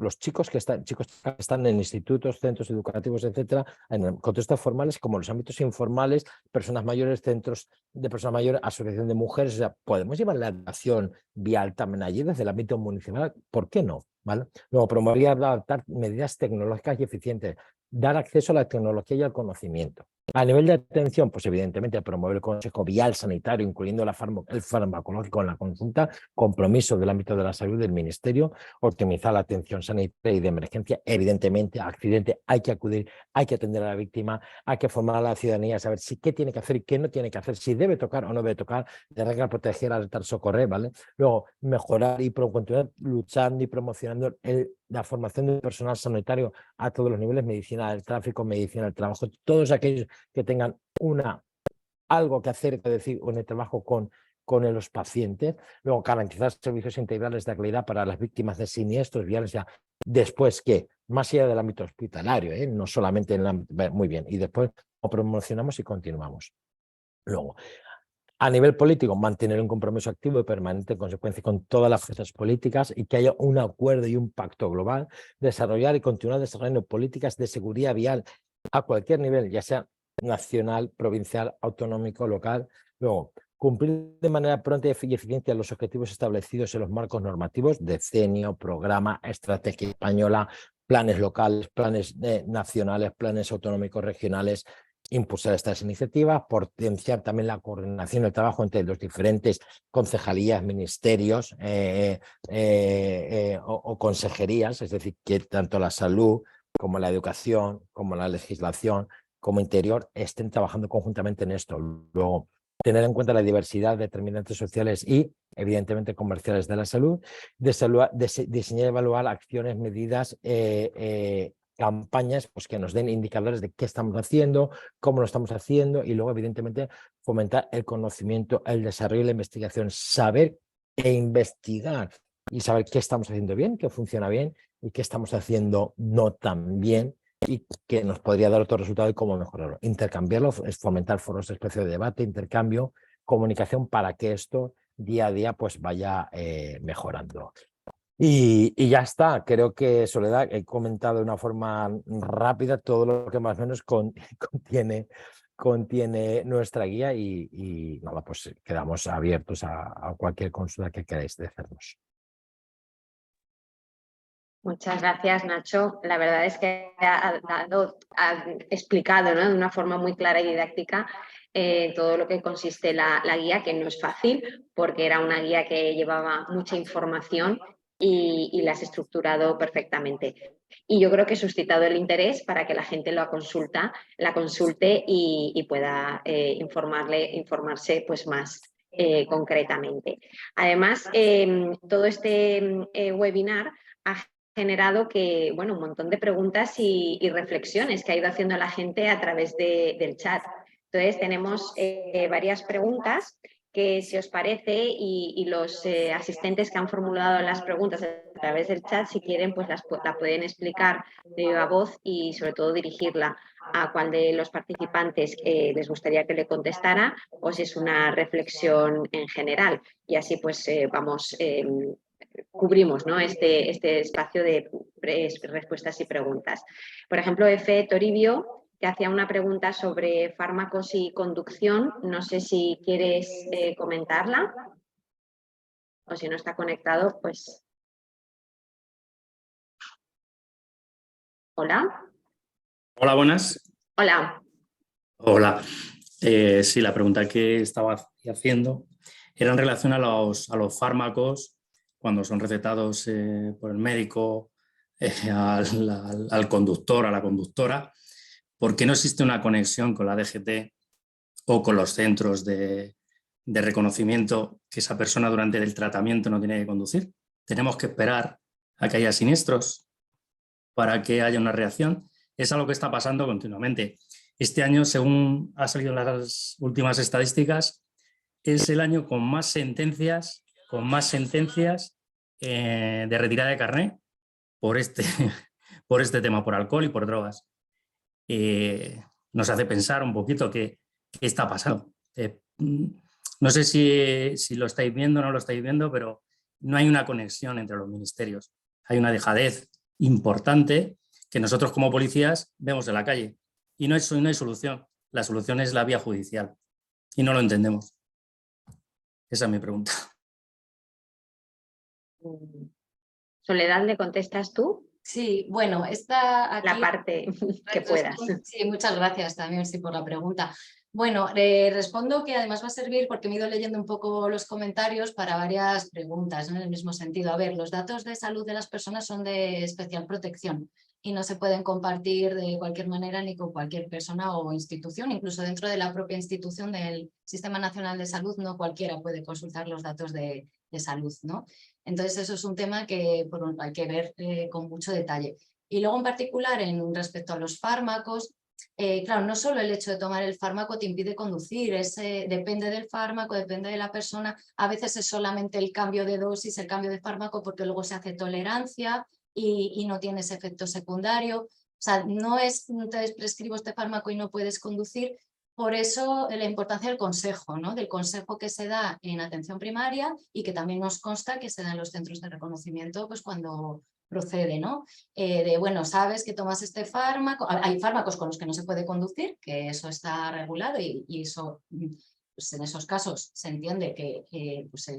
los chicos que están en institutos, centros educativos, etcétera, en contextos formales como los ámbitos informales, personas mayores, centros de personas mayores, asociación de mujeres, o sea, podemos llevar la educación vial también allí desde el ámbito municipal, ¿por qué no? ¿Vale? Luego, promover adaptar medidas tecnológicas y eficientes, dar acceso a la tecnología y al conocimiento. A nivel de atención, pues evidentemente promover el consejo vial sanitario, incluyendo el farmacológico en la consulta, compromiso del ámbito de la salud del ministerio, optimizar la atención sanitaria y de emergencia, evidentemente, accidente, hay que acudir, hay que atender a la víctima, hay que formar a la ciudadanía, saber qué tiene que hacer y qué no tiene que hacer, si debe tocar o no debe tocar, de regla proteger, alertar, socorrer, ¿vale? Luego, mejorar y continuar luchando y promocionando la formación del personal sanitario a todos los niveles, medicina del tráfico, medicina del trabajo, todos aquellos que tengan algo que hacer, que decir, en el trabajo con los pacientes. Luego, garantizar servicios integrales de calidad para las víctimas de siniestros viales, ya después que, más allá del ámbito hospitalario, no solamente en el ámbito, muy bien, y después lo promocionamos y continuamos. Luego, a nivel político, mantener un compromiso activo y permanente en consecuencia con todas las fuerzas políticas y que haya un acuerdo y un pacto global, desarrollar y continuar desarrollando políticas de seguridad vial a cualquier nivel, ya sea nacional, provincial, autonómico, local. Luego, cumplir de manera pronta y eficiente los objetivos establecidos en los marcos normativos, decenio, programa, estrategia española, planes locales, planes nacionales, planes autonómicos regionales. Impulsar estas iniciativas, potenciar también la coordinación y el trabajo entre los diferentes concejalías, ministerios o consejerías, es decir, que tanto la salud como la educación, como la legislación, como interior, estén trabajando conjuntamente en esto. Luego, tener en cuenta la diversidad de determinantes sociales y, evidentemente, comerciales de la salud, diseñar y evaluar acciones, medidas, campañas pues, que nos den indicadores de qué estamos haciendo, cómo lo estamos haciendo y luego, evidentemente, fomentar el conocimiento, el desarrollo y la investigación, saber e investigar y saber qué estamos haciendo bien, qué funciona bien y qué estamos haciendo no tan bien y que nos podría dar otro resultado y cómo mejorarlo. Intercambiarlo es fomentar foros de especie de debate, intercambio, comunicación para que esto día a día pues vaya mejorando. Y ya está, creo que Soledad, he comentado de una forma rápida todo lo que más o menos contiene nuestra guía y nada, pues quedamos abiertos a cualquier consulta que queráis hacernos. Muchas gracias, Nacho. La verdad es que ha explicado, ¿no?, de una forma muy clara y didáctica todo lo que consiste la guía, que no es fácil porque era una guía que llevaba mucha información y la has estructurado perfectamente. Y yo creo que he suscitado el interés para que la gente la consulte y pueda informarse pues más concretamente. Además, todo este webinar ha generado un montón de preguntas y reflexiones que ha ido haciendo la gente a través del chat. Entonces tenemos varias preguntas que, si os parece, y los asistentes que han formulado las preguntas a través del chat, si quieren, pues la pueden explicar de viva voz y sobre todo dirigirla a cuál de los participantes les gustaría que le contestara, o si es una reflexión en general. Y así pues cubrimos, ¿no?, este espacio de respuestas y preguntas. Por ejemplo, Efe Toribio, que hacía una pregunta sobre fármacos y conducción. No sé si quieres comentarla, o si no está conectado, pues... Hola. Hola, buenas. Hola. Hola. Sí, la pregunta que estaba haciendo era en relación a los fármacos cuando son recetados por el médico, al conductor, a la conductora. ¿Por qué no existe una conexión con la DGT o con los centros de reconocimiento que esa persona durante el tratamiento no tiene que conducir? ¿Tenemos que esperar a que haya siniestros para que haya una reacción? Es algo que está pasando continuamente. Este año, según ha salido en las últimas estadísticas, es el año con más sentencias de retirada de carné por este tema, por alcohol y por drogas. Nos hace pensar un poquito qué está pasando. No sé si lo estáis viendo o no lo estáis viendo, pero no hay una conexión entre los ministerios. Hay una dejadez importante que nosotros como policías vemos en la calle y no hay solución. La solución es la vía judicial y no lo entendemos. Esa es mi pregunta. Soledad, ¿le contestas tú? Sí, bueno, esta aquí... La parte que puedas. Sí, muchas gracias también por la pregunta. Bueno, respondo que además va a servir porque me he ido leyendo un poco los comentarios para varias preguntas, ¿no?, en el mismo sentido. A ver, los datos de salud de las personas son de especial protección y no se pueden compartir de cualquier manera ni con cualquier persona o institución. Incluso dentro de la propia institución del Sistema Nacional de Salud no cualquiera puede consultar los datos de salud, ¿no? Entonces eso es un tema que hay que ver con mucho detalle. Y luego en particular respecto a los fármacos, claro, no solo el hecho de tomar el fármaco te impide conducir, depende del fármaco, depende de la persona. A veces es solamente el cambio de dosis, el cambio de fármaco, porque luego se hace tolerancia y no tienes efecto secundario. O sea, no es te prescribo este fármaco y no puedes conducir. Por eso la importancia del consejo, ¿no?, del consejo que se da en atención primaria y que también nos consta que se da en los centros de reconocimiento pues cuando procede, ¿no? Bueno, sabes que tomas este fármaco, hay fármacos con los que no se puede conducir, que eso está regulado y eso, pues en esos casos se entiende que pues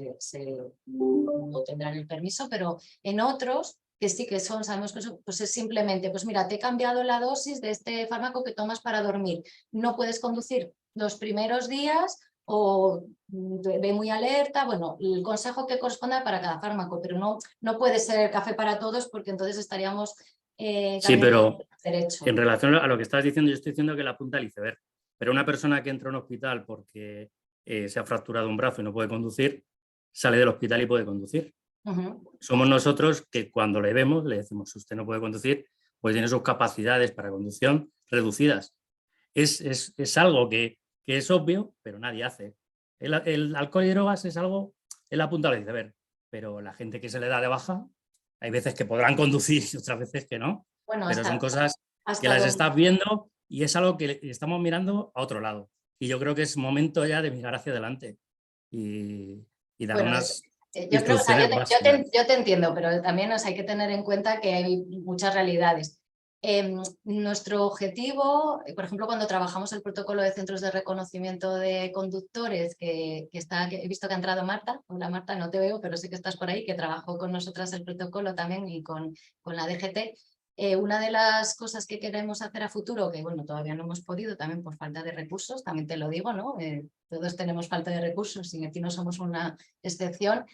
no tendrán el permiso, pero en otros que sí que sabemos que eso, pues es simplemente, pues mira, te he cambiado la dosis de este fármaco que tomas para dormir, no puedes conducir los primeros días o ve muy alerta, bueno, el consejo que corresponda para cada fármaco, pero no puede ser café para todos porque entonces estaríamos Sí, pero derecho. en relación a lo que estás diciendo, yo estoy diciendo que la punta del iceberg, pero una persona que entra a un hospital porque se ha fracturado un brazo y no puede conducir, sale del hospital y puede conducir. Somos nosotros que cuando le vemos le decimos, si usted no puede conducir, pues tiene sus capacidades para conducción reducidas. Es algo que es obvio, pero nadie hace. El alcohol y drogas es algo, es la punta del iceberg, pero la gente que se le da de baja, hay veces que podrán conducir y otras veces que no, bueno, pero son cosas que las estás viendo y es algo que estamos mirando a otro lado. Y yo creo que es momento ya de mirar hacia adelante y dar unas... Yo te entiendo, pero también hay que tener en cuenta que hay muchas realidades. Nuestro objetivo, por ejemplo, cuando trabajamos el protocolo de centros de reconocimiento de conductores, que he visto que ha entrado Marta. Hola Marta, no te veo, pero sé que estás por ahí, que trabajó con nosotras el protocolo también y con la DGT. Una de las cosas que queremos hacer a futuro, que bueno, todavía no hemos podido, también por falta de recursos, también te lo digo, ¿no? Todos tenemos falta de recursos y aquí no somos una excepción.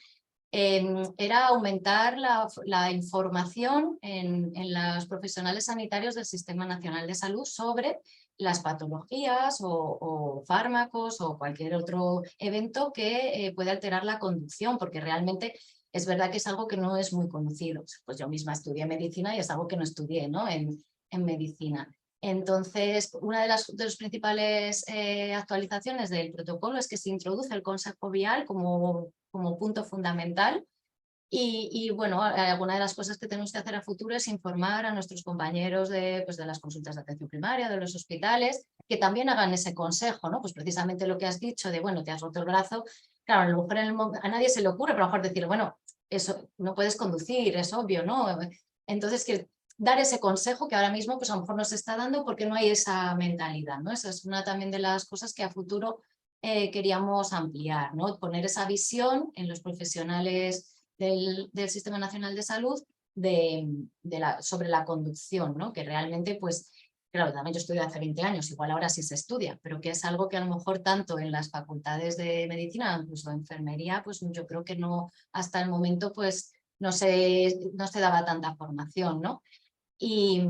Era aumentar la información en los profesionales sanitarios del Sistema Nacional de Salud sobre las patologías o fármacos o cualquier otro evento que puede alterar la conducción, porque realmente es verdad que es algo que no es muy conocido. Pues yo misma estudié medicina y es algo que no estudié, ¿no? en medicina. Entonces, una de las principales actualizaciones del protocolo es que se introduce el consejo vial como punto fundamental y bueno, alguna de las cosas que tenemos que hacer a futuro es informar a nuestros compañeros de las consultas de atención primaria, de los hospitales, que también hagan ese consejo, ¿no? Pues precisamente lo que has dicho de, bueno, te has roto el brazo, claro, a lo mejor a nadie se le ocurre, pero a lo mejor decir, bueno, eso no puedes conducir, es obvio, ¿no? Entonces, que dar ese consejo que ahora mismo pues a lo mejor no se está dando porque no hay esa mentalidad, ¿no? Esa es una también de las cosas que a futuro queríamos ampliar, ¿no? Poner esa visión en los profesionales del Sistema Nacional de Salud sobre la conducción, ¿no? Que realmente, pues, claro, también yo estudié hace 20 años, igual ahora sí se estudia, pero que es algo que a lo mejor tanto en las facultades de medicina, incluso enfermería, pues yo creo que no, hasta el momento, pues no se daba tanta formación, ¿no? Y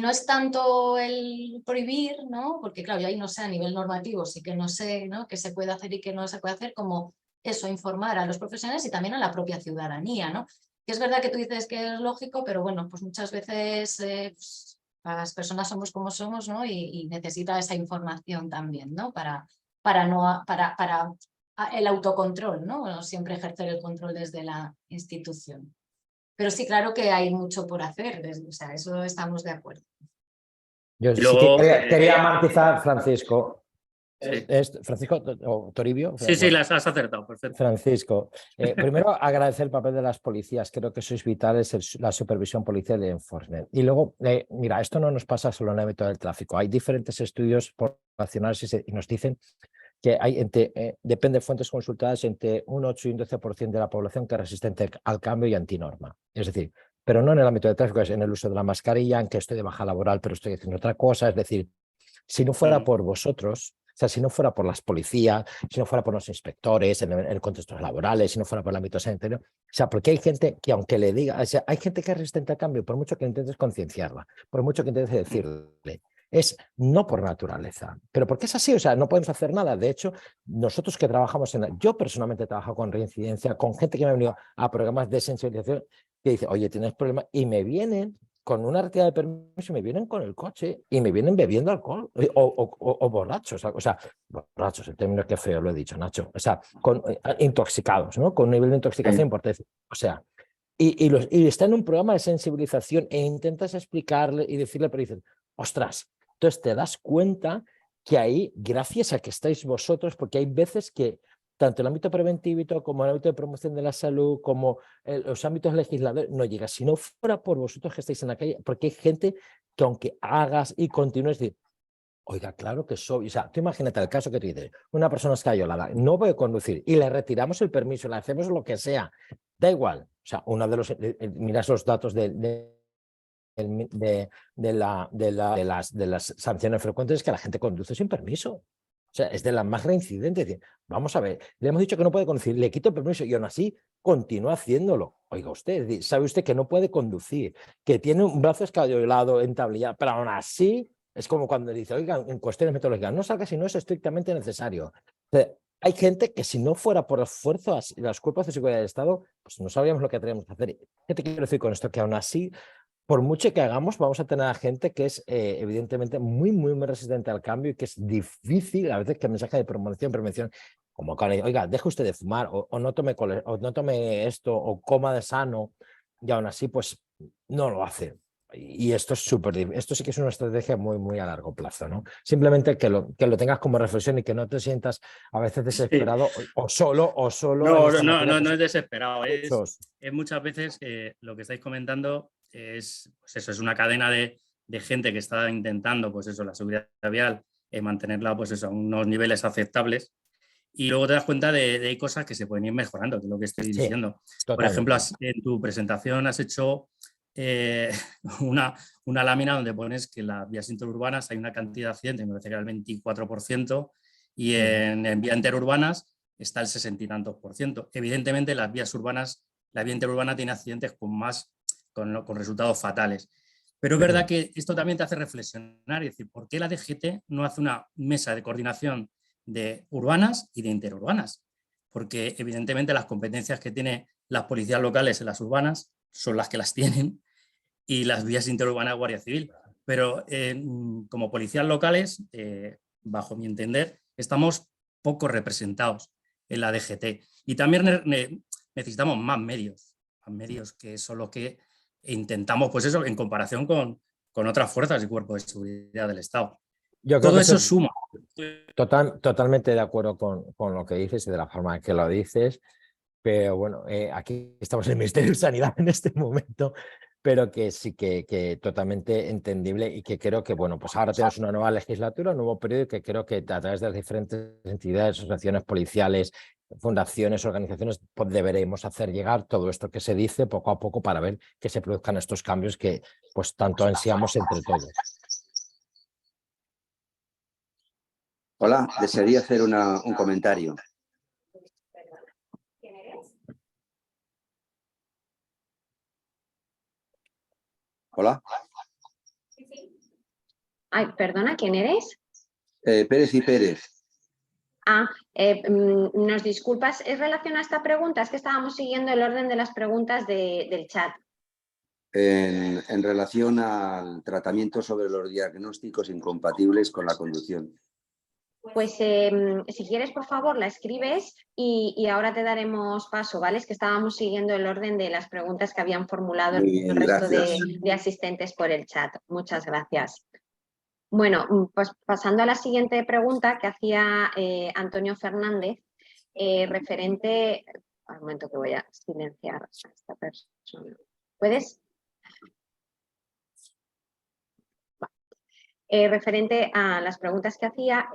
no es tanto el prohibir, ¿no? Porque claro, yo ahí no sé, a nivel normativo sí que no sé, ¿no? Qué se puede hacer y qué no se puede hacer, como eso, informar a los profesionales y también a la propia ciudadanía, ¿no? Que es verdad que tú dices que es lógico, pero bueno, pues muchas veces pues, las personas somos como somos, ¿no? Y necesita esa información también, ¿no? Para el autocontrol, ¿no? No siempre ejercer el control desde la institución. Pero sí, claro que hay mucho por hacer, o sea, eso estamos de acuerdo. Yo Y sí luego, que quería matizar, Francisco. sí. Francisco o Toribio. Sí, Bueno, las has acertado, perfecto. Francisco, primero agradecer el papel de las policías, creo que sois vitales la supervisión policial y el enforcement. Y luego, mira, esto no nos pasa solo en el ámbito del tráfico, hay diferentes estudios poblacionales y nos dicen que hay depende de fuentes consultadas, entre un 8 y un 12% de la población que es resistente al cambio y antinorma. Es decir, pero no en el ámbito del tráfico, es en el uso de la mascarilla, en que estoy de baja laboral, pero estoy haciendo otra cosa. Es decir, si no fuera por vosotros, o sea, si no fuera por las policías, si no fuera por los inspectores en el contextos laborales, si no fuera por el ámbito sanitario, o sea, porque hay gente que aunque le diga, o sea, hay gente que es resistente al cambio, por mucho que intentes concienciarla, por mucho que intentes decirle, es no por naturaleza, pero porque es así, o sea, no podemos hacer nada. De hecho, nosotros que trabajamos yo personalmente he trabajado con reincidencia, con gente que me ha venido a programas de sensibilización que dice, oye, tienes problemas, y me vienen con una retirada de permiso, me vienen con el coche y me vienen bebiendo alcohol o borrachos, o sea, borrachos, el término que feo lo he dicho, Nacho, o sea, intoxicados, ¿no? Con un nivel de intoxicación importante, o sea, y está en un programa de sensibilización e intentas explicarle y decirle, pero dicen, ostras, entonces te das cuenta que ahí, gracias a que estáis vosotros, porque hay veces que tanto el ámbito preventivo como el ámbito de promoción de la salud, como los ámbitos legisladores, no llega. Si no fuera por vosotros que estáis en la calle, porque hay gente que aunque hagas y continúes, decir, oiga, claro que soy, o sea, tú imagínate el caso que tú dices, una persona escayolada, no puede conducir y le retiramos el permiso, le hacemos lo que sea, da igual. O sea, uno de los, miras los datos de las sanciones frecuentes es que la gente conduce sin permiso. O sea, es de las más reincidentes. Vamos a ver, le hemos dicho que no puede conducir, le quito el permiso y aún así continúa haciéndolo. Oiga usted, sabe usted que no puede conducir, que tiene un brazo escayolado, entablillado, pero aún así es como cuando dice, oiga, en cuestiones metodológicas, no salga si no es estrictamente necesario. O sea, hay gente que si no fuera por esfuerzo de los cuerpos de seguridad del Estado, pues no sabríamos lo que tenemos que hacer. ¿Qué te quiero decir con esto? Que aún así, por mucho que hagamos, vamos a tener a gente que es evidentemente muy, muy, muy resistente al cambio y que es difícil a veces que el mensaje de prevención, como que, oiga, deje usted de fumar o no tome esto o coma de sano, y aún así pues no lo hace. Y esto es esto sí que es una estrategia muy, muy a largo plazo, ¿no? Simplemente que lo tengas como reflexión y que no te sientas a veces desesperado o solo. No es desesperado, es muchas veces lo que estáis comentando pues eso, es una cadena de gente que está intentando, pues eso, la seguridad vial, mantenerla pues eso, a unos niveles aceptables. Y luego te das cuenta de hay cosas que se pueden ir mejorando, que es lo que estoy diciendo. Por ejemplo, en tu presentación has hecho una lámina donde pones que en las vías interurbanas hay una cantidad de accidentes, me parece que era el 24%, y en vías interurbanas está el 60 y tantos %. Evidentemente, las vías urbanas, la vía interurbana tiene accidentes con resultados fatales. Pero es verdad que esto también te hace reflexionar y decir, ¿por qué la DGT no hace una mesa de coordinación de urbanas y de interurbanas? Porque evidentemente las competencias que tienen las policías locales en las urbanas son las que las tienen y las vías interurbanas Guardia Civil. Pero como policías locales, bajo mi entender, estamos poco representados en la DGT. Y también necesitamos más medios que son los que intentamos, pues eso, en comparación con otras fuerzas y cuerpos de seguridad del Estado. Todo eso suma. Totalmente de acuerdo con lo que dices y de la forma en que lo dices, pero bueno, aquí estamos en el Ministerio de Sanidad en este momento, pero que sí que totalmente entendible y que creo que, bueno, pues ahora tenemos una nueva legislatura, un nuevo periodo y que creo que a través de las diferentes entidades, asociaciones policiales, fundaciones, organizaciones, pues deberemos hacer llegar todo esto que se dice poco a poco para ver que se produzcan estos cambios que pues tanto ansiamos entre todos. Hola, desearía hacer un comentario. Hola. Ay, perdona, ¿quién eres? Pérez y Pérez. Nos disculpas, ¿es relación a esta pregunta? Es que estábamos siguiendo el orden de las preguntas del chat. En relación al tratamiento sobre los diagnósticos incompatibles con la conducción. Pues si quieres, por favor, la escribes y ahora te daremos paso, ¿vale? Es que estábamos siguiendo el orden de las preguntas que habían formulado el resto de asistentes por el chat. Muchas gracias. Bueno, pues pasando a la siguiente pregunta que hacía Antonio Fernández, referente... Un momento que voy a silenciar a esta persona. ¿Puedes? Referente a las preguntas que hacía,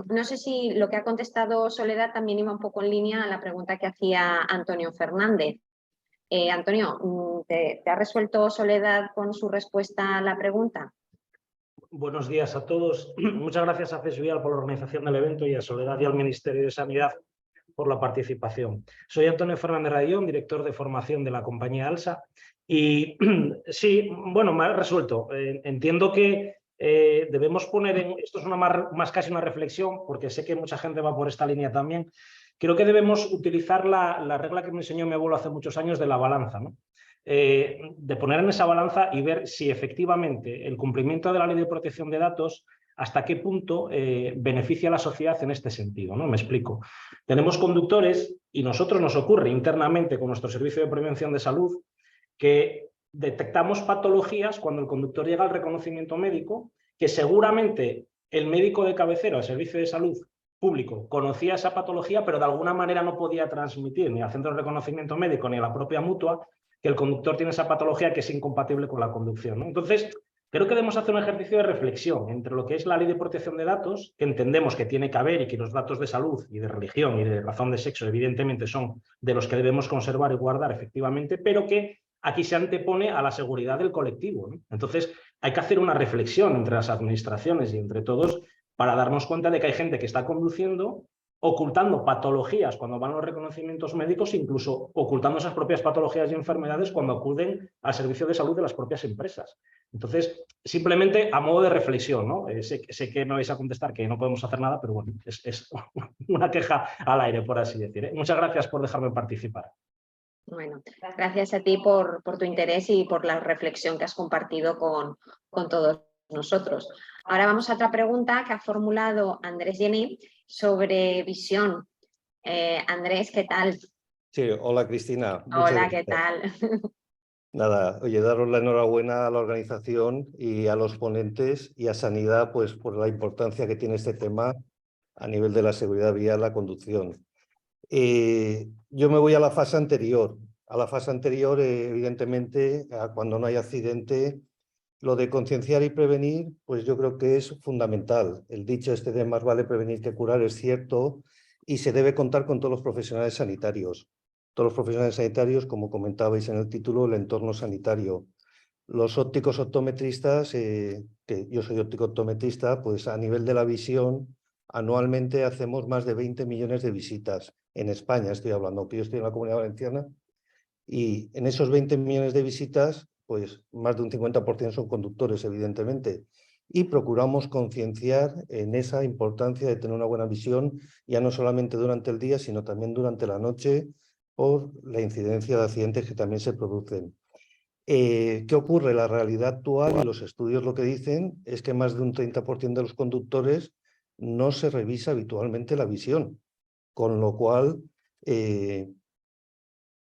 no sé si lo que ha contestado Soledad también iba un poco en línea a la pregunta que hacía Antonio Fernández. Antonio, ¿te ha resuelto Soledad con su respuesta a la pregunta? Buenos días a todos. Muchas gracias a CES Vial por la organización del evento y a Soledad y al Ministerio de Sanidad por la participación. Soy Antonio Fernández Rayón, director de formación de la compañía ALSA. Y sí, bueno, me ha resuelto. Entiendo que debemos poner en... Esto es más casi una reflexión, porque sé que mucha gente va por esta línea también. Creo que debemos utilizar la regla que me enseñó mi abuelo hace muchos años de la balanza, ¿no? De poner en esa balanza y ver si efectivamente el cumplimiento de la ley de protección de datos hasta qué punto beneficia a la sociedad en este sentido, ¿no? Me explico. Tenemos conductores y nosotros nos ocurre internamente con nuestro servicio de prevención de salud que detectamos patologías cuando el conductor llega al reconocimiento médico que seguramente el médico de cabecera o el servicio de salud público conocía esa patología pero de alguna manera no podía transmitir ni al centro de reconocimiento médico ni a la propia mutua que el conductor tiene esa patología que es incompatible con la conducción, ¿no? Entonces, creo que debemos hacer un ejercicio de reflexión entre lo que es la ley de protección de datos, que entendemos que tiene que haber y que los datos de salud y de religión y de razón de sexo evidentemente son de los que debemos conservar y guardar efectivamente, pero que aquí se antepone a la seguridad del colectivo, ¿no? Entonces, hay que hacer una reflexión entre las administraciones y entre todos para darnos cuenta de que hay gente que está conduciendo ocultando patologías cuando van a los reconocimientos médicos, incluso ocultando esas propias patologías y enfermedades cuando acuden al servicio de salud de las propias empresas. Entonces, simplemente a modo de reflexión, ¿no? Sé que me vais a contestar que no podemos hacer nada, pero bueno, es una queja al aire, por así decir, ¿eh? Muchas gracias por dejarme participar. Bueno, gracias a ti por tu interés y por la reflexión que has compartido con todos nosotros. Ahora vamos a otra pregunta que ha formulado Andrés Jenny sobre visión. Andrés, ¿qué tal? Sí, hola Cristina. Hola, ¿qué tal? Nada, oye, daros la enhorabuena a la organización y a los ponentes y a Sanidad pues por la importancia que tiene este tema a nivel de la seguridad vial, la conducción. Yo me voy a la fase anterior, a la fase anterior, evidentemente, cuando no hay accidente, lo de concienciar y prevenir, pues yo creo que es fundamental. El dicho este de más vale prevenir que curar es cierto y se debe contar con todos los profesionales sanitarios. Todos los profesionales sanitarios, como comentabais en el título, el entorno sanitario. Los ópticos optometristas, que yo soy óptico optometrista, pues a nivel de la visión, anualmente hacemos más de 20 millones de visitas. En España estoy hablando, que yo estoy en la Comunidad Valenciana, y en esos 20 millones de visitas, pues más de un 50% son conductores, evidentemente. Y procuramos concienciar en esa importancia de tener una buena visión, ya no solamente durante el día, sino también durante la noche, por la incidencia de accidentes que también se producen. ¿Qué ocurre? La realidad actual y los estudios lo que dicen es que más de un 30% de los conductores no se revisa habitualmente la visión, con lo cual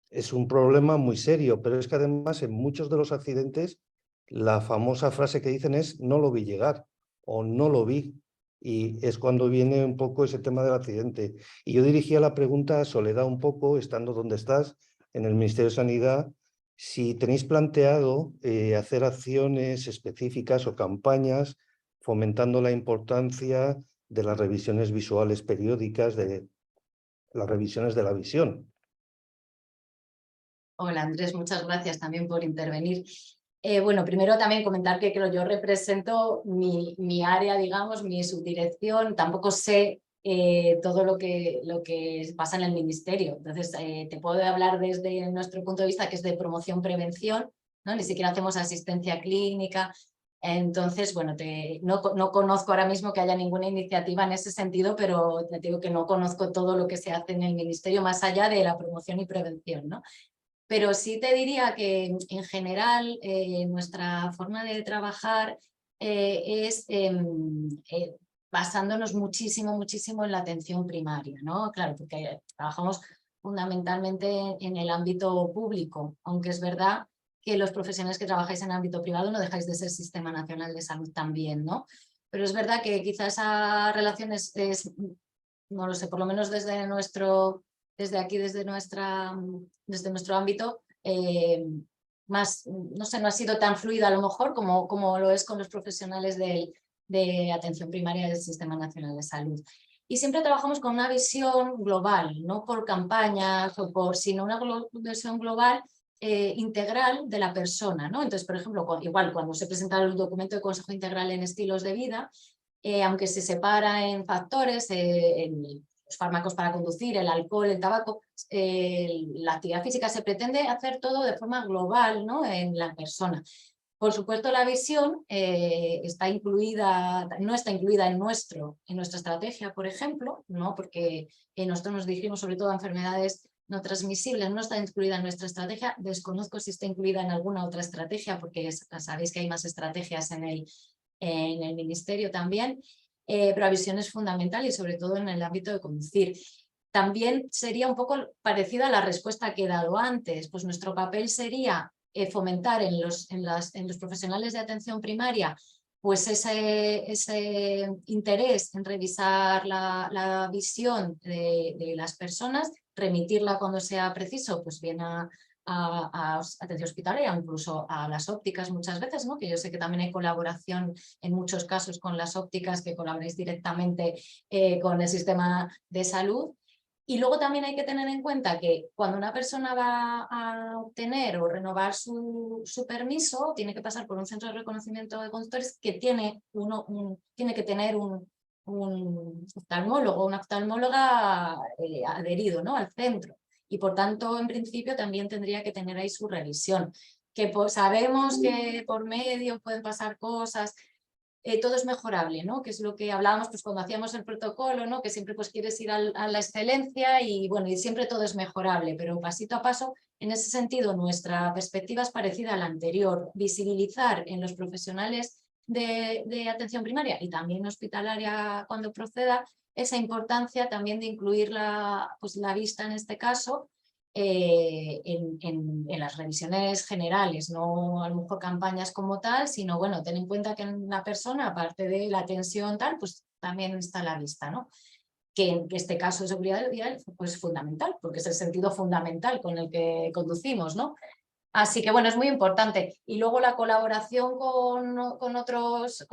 es un problema muy serio, pero es que además en muchos de los accidentes la famosa frase que dicen es no lo vi llegar o no lo vi, y es cuando viene un poco ese tema del accidente. Y yo dirigía la pregunta a Soledad un poco, estando donde estás, en el Ministerio de Sanidad, si tenéis planteado hacer acciones específicas o campañas fomentando la importancia de las revisiones visuales periódicas, de las revisiones de la visión. Hola Andrés, muchas gracias también por intervenir. Bueno, primero también comentar que yo represento mi área, digamos, mi subdirección, tampoco sé todo lo que pasa en el ministerio. Entonces, te puedo hablar desde nuestro punto de vista, que es de promoción-prevención, ¿no? Ni siquiera hacemos asistencia clínica. Entonces, bueno, no conozco ahora mismo que haya ninguna iniciativa en ese sentido, pero te digo que no conozco todo lo que se hace en el ministerio más allá de la promoción y prevención, ¿no? Pero sí te diría que en general nuestra forma de trabajar es basándonos muchísimo en la atención primaria, ¿no? Claro, porque trabajamos fundamentalmente en el ámbito público, aunque es verdad que los profesionales que trabajáis en el ámbito privado no dejáis de ser Sistema Nacional de Salud también, ¿no? Pero es verdad que quizás esa relación es no lo sé, por lo menos desde aquí, desde nuestro ámbito, más, no sé, no ha sido tan fluida a lo mejor como lo es con los profesionales de atención primaria del Sistema Nacional de Salud. Y siempre trabajamos con una visión global, no por campañas sino una visión global integral de la persona, ¿no? Entonces, por ejemplo, igual cuando se presenta el documento de Consejo Integral en Estilos de Vida, aunque se separa en factores, en los fármacos para conducir, el alcohol, el tabaco, la actividad física, se pretende hacer todo de forma global, ¿no? En la persona. Por supuesto, la visión no está incluida en nuestra estrategia, por ejemplo, ¿no? Porque nosotros nos dirigimos sobre todo a enfermedades no transmisibles, no está incluida en nuestra estrategia. Desconozco si está incluida en alguna otra estrategia, porque sabéis que hay más estrategias en el ministerio también, pero la visión es fundamental y sobre todo en el ámbito de conducir. También sería un poco parecida a la respuesta que he dado antes, pues nuestro papel sería fomentar en los profesionales de atención primaria pues ese interés en revisar la visión de las personas, remitirla cuando sea preciso, pues bien a atención hospitalaria, incluso a las ópticas muchas veces, ¿no? Que yo sé que también hay colaboración en muchos casos con las ópticas, que colaboráis directamente con el sistema de salud. Y luego también hay que tener en cuenta que cuando una persona va a obtener o renovar su permiso, tiene que pasar por un centro de reconocimiento de conductores que tiene que tener un oftalmólogo, una oftalmóloga adherido, ¿no? Al centro. Y por tanto, en principio, también tendría que tener ahí su revisión. Que sabemos que por medio pueden pasar cosas, todo es mejorable, ¿no? Que es lo que hablábamos pues, cuando hacíamos el protocolo, ¿no? Que siempre pues, quieres ir a la excelencia y, bueno, y siempre todo es mejorable, pero pasito a paso, en ese sentido, nuestra perspectiva es parecida a la anterior, visibilizar en los profesionales de atención primaria y también hospitalaria cuando proceda, esa importancia también de incluir pues, la vista en este caso en las revisiones generales, no a lo mejor campañas como tal, sino bueno, ten en cuenta que en la persona, aparte de la atención tal, pues también está la vista, ¿no? que en este caso de seguridad vial pues, es fundamental, porque es el sentido fundamental con el que conducimos, ¿no? Así que bueno, es muy importante. Y luego la colaboración con otros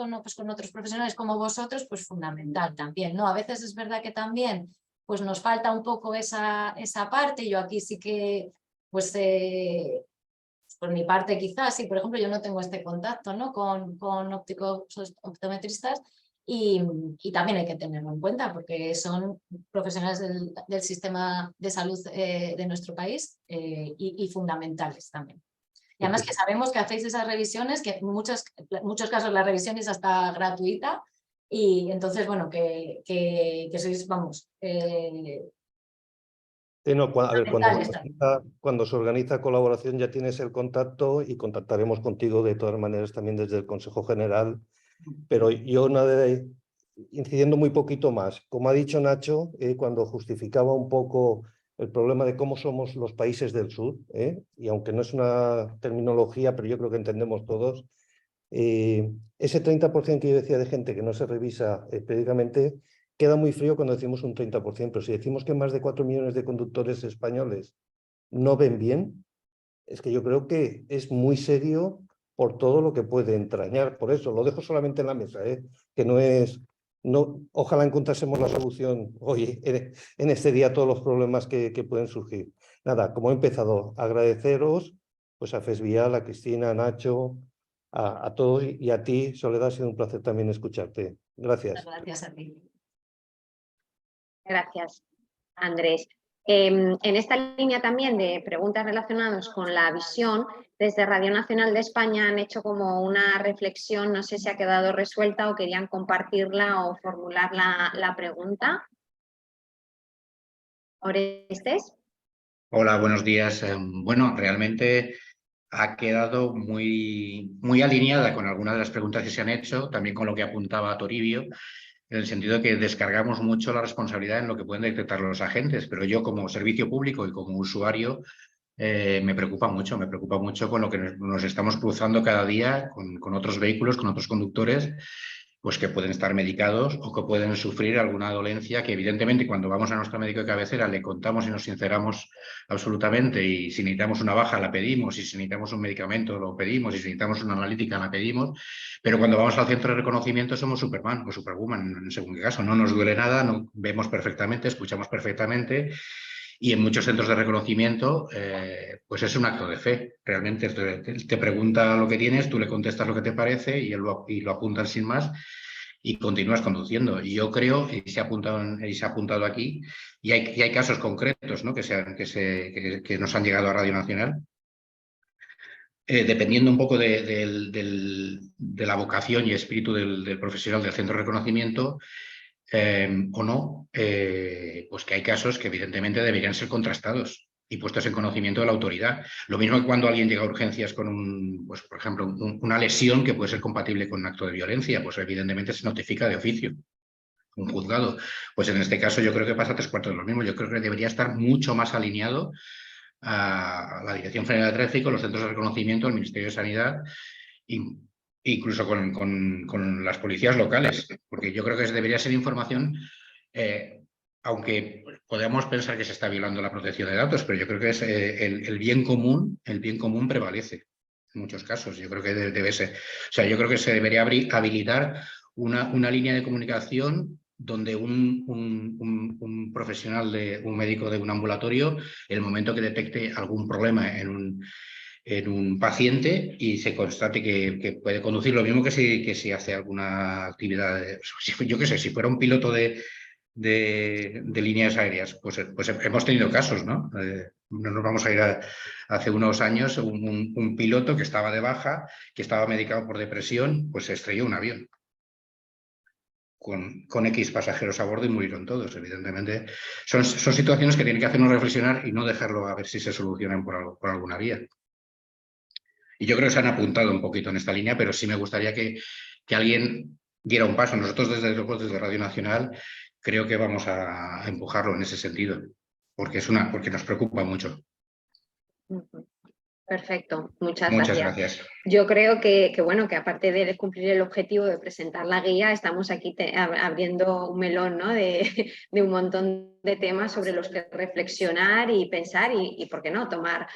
profesionales como vosotros, pues fundamental también, ¿no? A veces es verdad que también pues nos falta un poco esa parte. Yo aquí sí que, pues por mi parte quizás, sí, por ejemplo, yo no tengo este contacto, ¿no? con ópticos optometristas. Y también hay que tenerlo en cuenta porque son profesionales del sistema de salud de nuestro país y fundamentales también. Y además que sabemos que hacéis esas revisiones, que en muchos casos la revisión es hasta gratuita y entonces, bueno, que sois, vamos... No, a ver, cuando se organiza colaboración ya tienes el contacto y contactaremos contigo de todas maneras también desde el Consejo General. Pero yo incidiendo muy poquito más, como ha dicho Nacho, cuando justificaba un poco el problema de cómo somos los países del sur, y aunque no es una terminología, pero yo creo que entendemos todos, ese 30% que yo decía de gente que no se revisa periódicamente queda muy frío cuando decimos un 30%, pero si decimos que más de 4 millones de conductores españoles no ven bien, es que yo creo que es muy serio por todo lo que puede entrañar. Por eso, lo dejo solamente en la mesa, que no es... ojalá encontrásemos la solución hoy, en este día, a todos los problemas que pueden surgir. Nada, como he empezado, agradeceros pues, a FES Vial, a Cristina, a Nacho, a todos y a ti, Soledad, ha sido un placer también escucharte. Gracias. Gracias a ti. Gracias, Andrés. En esta línea también de preguntas relacionadas con la visión, desde Radio Nacional de España han hecho como una reflexión, no sé si ha quedado resuelta o querían compartirla o formular la pregunta. Orestes. Hola, buenos días. Bueno, realmente ha quedado muy alineada con algunas de las preguntas que se han hecho, también con lo que apuntaba Toribio, en el sentido de que descargamos mucho la responsabilidad en lo que pueden detectar los agentes, pero yo como servicio público y como usuario me preocupa mucho con lo que nos estamos cruzando cada día con otros vehículos, con otros conductores, pues que pueden estar medicados o que pueden sufrir alguna dolencia que evidentemente cuando vamos a nuestro médico de cabecera le contamos y nos sinceramos absolutamente, y si necesitamos una baja la pedimos, y si necesitamos un medicamento lo pedimos, y si necesitamos una analítica la pedimos, pero cuando vamos al centro de reconocimiento somos Superman o Superwoman en según qué caso, no nos duele nada, no, vemos perfectamente, escuchamos perfectamente. Y en muchos centros de reconocimiento, pues es un acto de fe. Realmente te pregunta lo que tienes, tú le contestas lo que te parece y lo apuntan sin más y continúas conduciendo. Y yo creo, y se ha apuntado aquí, y hay casos concretos, ¿no? que nos han llegado a Radio Nacional, dependiendo un poco de la vocación y espíritu del profesional del centro de reconocimiento, o no, pues que hay casos que evidentemente deberían ser contrastados y puestos en conocimiento de la autoridad. Lo mismo que cuando alguien llega a urgencias con pues, por ejemplo, una lesión que puede ser compatible con un acto de violencia, pues evidentemente se notifica de oficio un juzgado. Pues en este caso yo creo que pasa 3/4 de lo mismo. Yo creo que debería estar mucho más alineado a la Dirección General de Tráfico, los centros de reconocimiento, el Ministerio de Sanidad, incluso con las policías locales, porque yo creo que debería ser información, aunque podemos pensar que se está violando la protección de datos, pero yo creo que es el bien común prevalece en muchos casos. Yo creo que debe ser, o sea, yo creo que se debería habilitar una línea de comunicación donde un profesional, un médico de un ambulatorio, en el momento que detecte algún problema en un paciente y se constate que puede conducir, lo mismo que si hace alguna actividad, yo qué sé, si fuera un piloto de líneas aéreas, pues hemos tenido casos, ¿no? No nos vamos a ir hace unos años, un piloto que estaba de baja, que estaba medicado por depresión, pues se estrelló un avión con X pasajeros a bordo y murieron todos, evidentemente. Son situaciones que tienen que hacernos reflexionar y no dejarlo a ver si se solucionan por alguna vía. Y yo creo que se han apuntado un poquito en esta línea, pero sí me gustaría que alguien diera un paso. Nosotros desde Radio Nacional creo que vamos a empujarlo en ese sentido, porque nos preocupa mucho. Perfecto, muchas Muchas gracias. gracias. Yo creo que bueno, que aparte de cumplir el objetivo de presentar la guía, estamos aquí abriendo un melón, ¿no? de un montón de temas sobre los que reflexionar y pensar y ¿por qué no?, tomar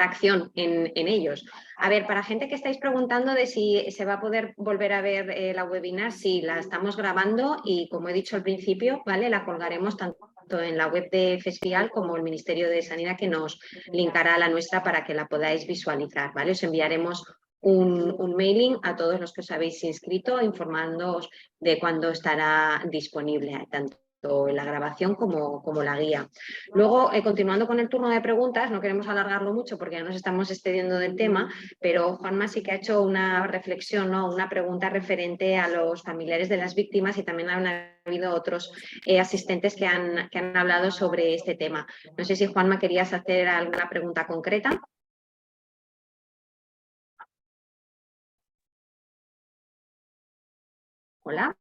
acción en ellos. A ver, para gente que estáis preguntando de si se va a poder volver a ver la webinar, sí, la estamos grabando y, como he dicho al principio, ¿vale?, la colgaremos tanto en la web de FESFIAL como el Ministerio de Sanidad, que nos linkará a la nuestra para que la podáis visualizar, ¿vale? Os enviaremos un mailing a todos los que os habéis inscrito informándoos de cuándo estará disponible, tanto la grabación como la guía. Luego, continuando con el turno de preguntas, no queremos alargarlo mucho porque ya nos estamos excediendo del tema, pero Juanma sí que ha hecho una reflexión, ¿no?, una pregunta referente a los familiares de las víctimas, y también han habido otros asistentes que han hablado sobre este tema. No sé si, Juanma, querías hacer alguna pregunta concreta. Hola.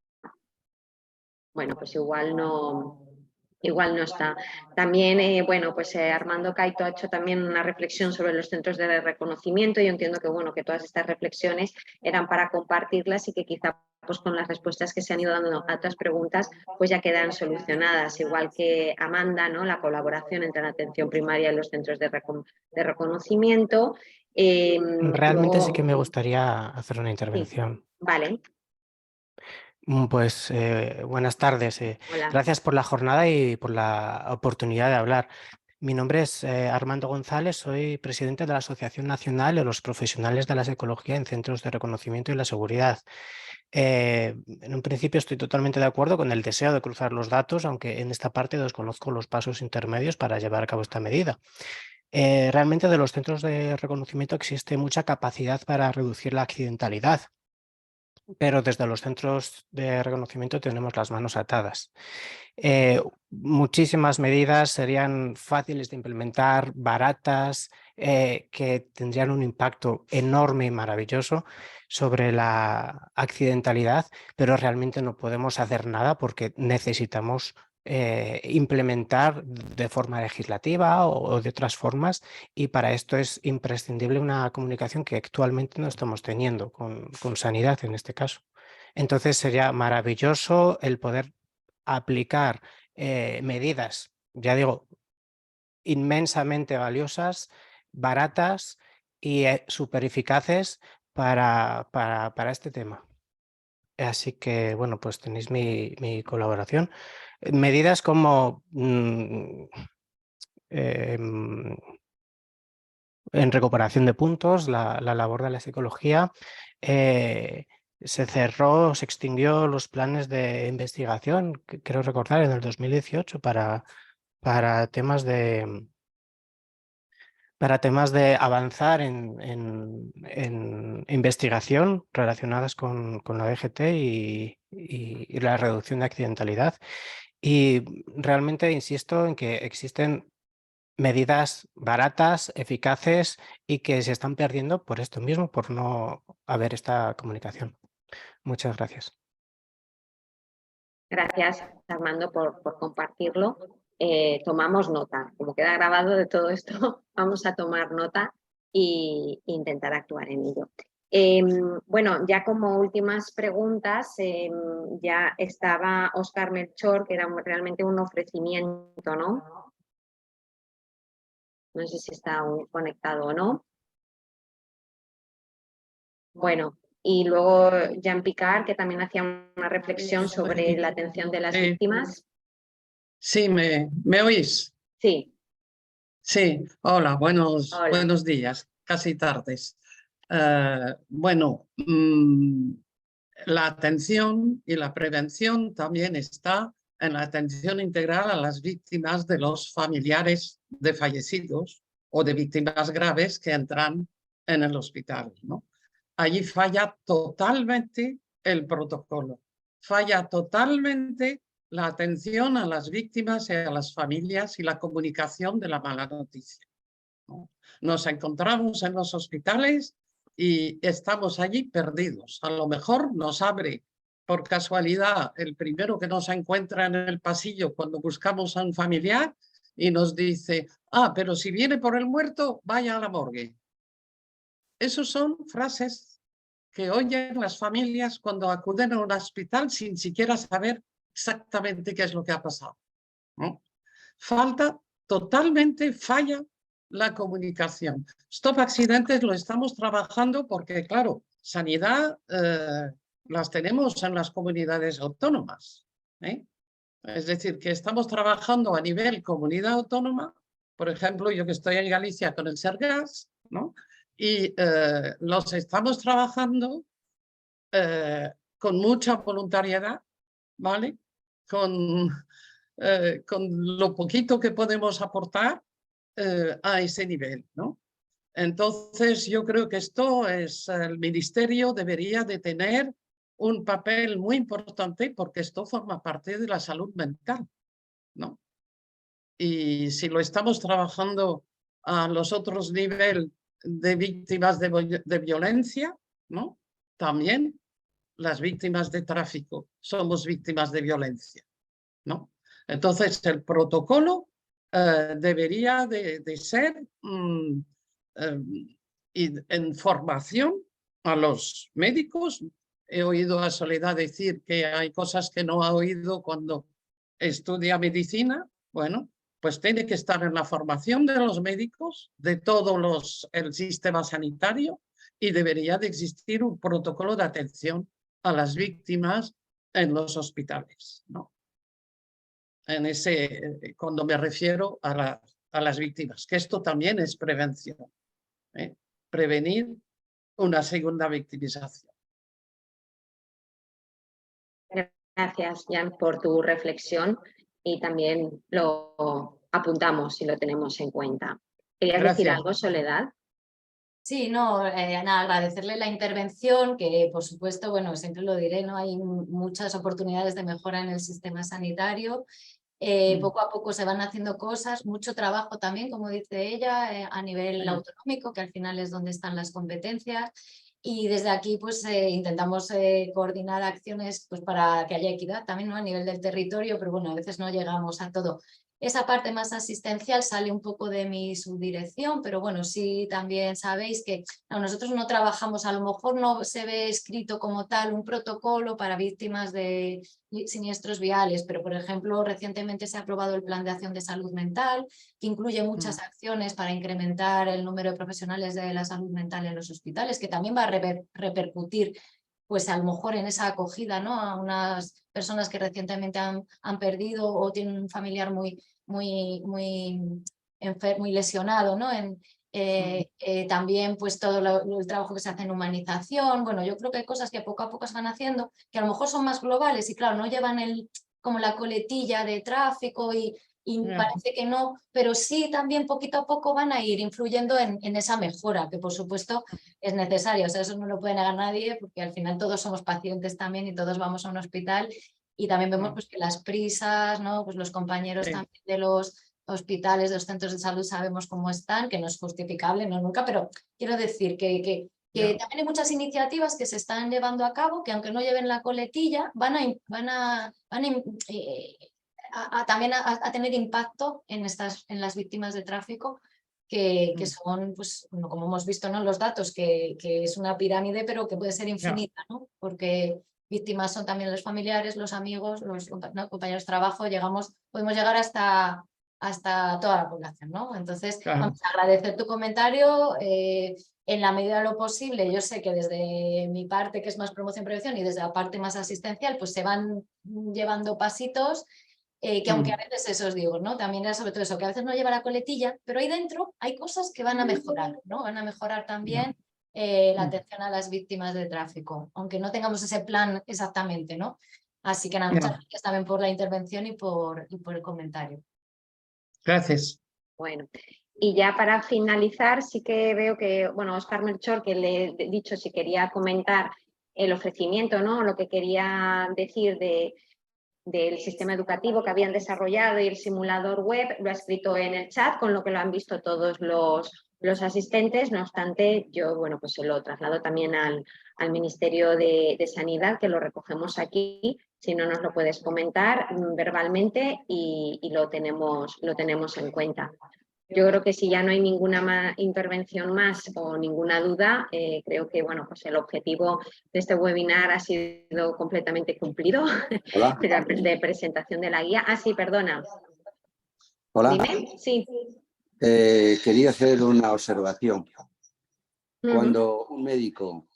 Bueno, pues igual no está. También, bueno, pues Armando Caito ha hecho también una reflexión sobre los centros de reconocimiento. Yo entiendo que, bueno, que todas estas reflexiones eran para compartirlas y que quizá, pues con las respuestas que se han ido dando a otras preguntas, pues ya quedan solucionadas. Igual que Amanda, ¿no?, la colaboración entre la atención primaria y los centros de reconocimiento. Realmente luego... sí que me gustaría hacer una intervención. Sí. Vale. Pues buenas tardes. Hola. Gracias por la jornada y por la oportunidad de hablar. Mi nombre es Armando González, soy presidente de la Asociación Nacional de los Profesionales de la Psicología en Centros de Reconocimiento y la Seguridad. En un principio estoy totalmente de acuerdo con el deseo de cruzar los datos, aunque en esta parte desconozco los pasos intermedios para llevar a cabo esta medida. Realmente de los centros de reconocimiento existe mucha capacidad para reducir la accidentalidad, pero desde los centros de reconocimiento tenemos las manos atadas. Muchísimas medidas serían fáciles de implementar, baratas, que tendrían un impacto enorme y maravilloso sobre la accidentalidad, pero realmente no podemos hacer nada porque necesitamos implementar de forma legislativa o de otras formas, y para esto es imprescindible una comunicación que actualmente no estamos teniendo con sanidad en este caso. Entonces sería maravilloso el poder aplicar medidas, ya digo, inmensamente valiosas, baratas y súper eficaces para este tema. Así que, bueno, pues tenéis mi colaboración. Medidas como en recuperación de puntos, la labor de la psicología. Se cerró, se extinguió los planes de investigación, creo recordar, en el 2018 para temas de avanzar en investigación relacionadas con la DGT y la reducción de accidentalidad. Y realmente insisto en que existen medidas baratas, eficaces y que se están perdiendo por esto mismo, por no haber esta comunicación. Muchas gracias. Gracias, Armando, por compartirlo. Tomamos nota. Como queda grabado de todo esto, vamos a tomar nota e intentar actuar en ello. Bueno, ya como últimas preguntas, ya estaba Óscar Melchor, que era realmente un ofrecimiento, ¿no? No sé si está conectado o no. Bueno, y luego Jean Picard, que también hacía una reflexión sobre la atención de las víctimas. Sí, ¿me oís? Sí. Sí, hola, buenos días, casi tardes. Bueno, la atención y la prevención también está en la atención integral a las víctimas de los familiares de fallecidos o de víctimas graves que entran en el hospital, ¿no? Allí falla totalmente el protocolo, falla totalmente la atención a las víctimas y a las familias y la comunicación de la mala noticia, ¿no? Nos encontramos en los hospitales y estamos allí perdidos. A lo mejor nos abre por casualidad el primero que nos encuentra en el pasillo cuando buscamos a un familiar y nos dice, pero si viene por el muerto, vaya a la morgue. Esas son frases que oyen las familias cuando acuden a un hospital sin siquiera saber exactamente qué es lo que ha pasado, ¿no? Falla la comunicación. Stop Accidentes lo estamos trabajando porque, claro, sanidad las tenemos en las comunidades autónomas, ¿eh? Es decir, que estamos trabajando a nivel comunidad autónoma, por ejemplo, yo que estoy en Galicia con el Sergas, ¿no? Y los estamos trabajando con mucha voluntariedad, ¿vale? Con lo poquito que podemos aportar a ese nivel, ¿no? Entonces, yo creo que el Ministerio debería de tener un papel muy importante porque esto forma parte de la salud mental, ¿no? Y si lo estamos trabajando a los otros niveles de víctimas de violencia, ¿no? También las víctimas de tráfico somos víctimas de violencia, ¿no? Entonces, el protocolo debería de ser en formación a los médicos. He oído a Soledad decir que hay cosas que no ha oído cuando estudia medicina. Bueno, pues tiene que estar en la formación de los médicos, de todo el sistema sanitario, y debería de existir un protocolo de atención a las víctimas en los hospitales, ¿no? Cuando me refiero a las víctimas, que esto también es prevención, ¿eh? Prevenir una segunda victimización. Gracias, Jan, por tu reflexión y también lo apuntamos y lo tenemos en cuenta. ¿Querías decir algo, Soledad? Sí, no, nada, agradecerle la intervención, que por supuesto, bueno, siempre lo diré, ¿no? Hay muchas oportunidades de mejora en el sistema sanitario. Poco a poco se van haciendo cosas, mucho trabajo también, como dice ella, a nivel autonómico, que al final es donde están las competencias. Y desde aquí pues intentamos coordinar acciones pues, para que haya equidad también, ¿no? A nivel del territorio, pero bueno, a veces no llegamos a todo. Esa parte más asistencial sale un poco de mi subdirección, pero bueno, sí también sabéis que nosotros no trabajamos, a lo mejor no se ve escrito como tal un protocolo para víctimas de siniestros viales, pero por ejemplo recientemente se ha aprobado el Plan de Acción de Salud Mental, que incluye muchas acciones para incrementar el número de profesionales de la salud mental en los hospitales, que también va a repercutir pues a lo mejor en esa acogida, ¿no? A unas personas que recientemente han perdido o tienen un familiar muy lesionado, ¿no? También pues todo el trabajo que se hace en humanización. Bueno, yo creo que hay cosas que poco a poco se van haciendo, que a lo mejor son más globales y claro, no llevan como la coletilla de tráfico y parece que no, pero sí también poquito a poco van a ir influyendo en esa mejora, que por supuesto es necesaria. O sea, eso no lo puede negar nadie, porque al final todos somos pacientes también y todos vamos a un hospital y también vemos pues, que las prisas, ¿no? Pues los compañeros también de los hospitales, de los centros de salud sabemos cómo están, que no es justificable, no nunca, pero quiero decir que también hay muchas iniciativas que se están llevando a cabo, que aunque no lleven la coletilla, van también a tener impacto en las víctimas de tráfico, que son, pues, como hemos visto, ¿no? Los datos, que es una pirámide, pero que puede ser infinita, ¿no? Porque víctimas son también los familiares, los amigos, los compañeros de trabajo, podemos llegar hasta toda la población, ¿no? Entonces, vamos a agradecer tu comentario. En la medida de lo posible, yo sé que desde mi parte, que es más promoción y prevención, y desde la parte más asistencial, pues se van llevando pasitos. Que aunque a veces eso os digo, ¿no? También era sobre todo eso, que a veces no lleva la coletilla, pero ahí dentro hay cosas que van a mejorar, ¿no? Van a mejorar también la atención a las víctimas de tráfico, aunque no tengamos ese plan exactamente, ¿no? Así que nada, muchas gracias también por la intervención y por el comentario. Gracias. Bueno, y ya para finalizar, sí que veo que, bueno, Óscar Melchor, que le he dicho si quería comentar el ofrecimiento, ¿no? Lo que quería decir del sistema educativo que habían desarrollado y el simulador web, lo ha escrito en el chat, con lo que lo han visto todos los asistentes. No obstante, yo, bueno, pues se lo traslado también al Ministerio de Sanidad, que lo recogemos aquí, si no nos lo puedes comentar verbalmente y lo tenemos en cuenta. Yo creo que si ya no hay ninguna intervención más o ninguna duda, creo que bueno, pues el objetivo de este webinar ha sido completamente cumplido. Hola. De presentación de la guía. Ah, sí, perdona. Hola. Dime, sí. Quería hacer una observación. Cuando un médico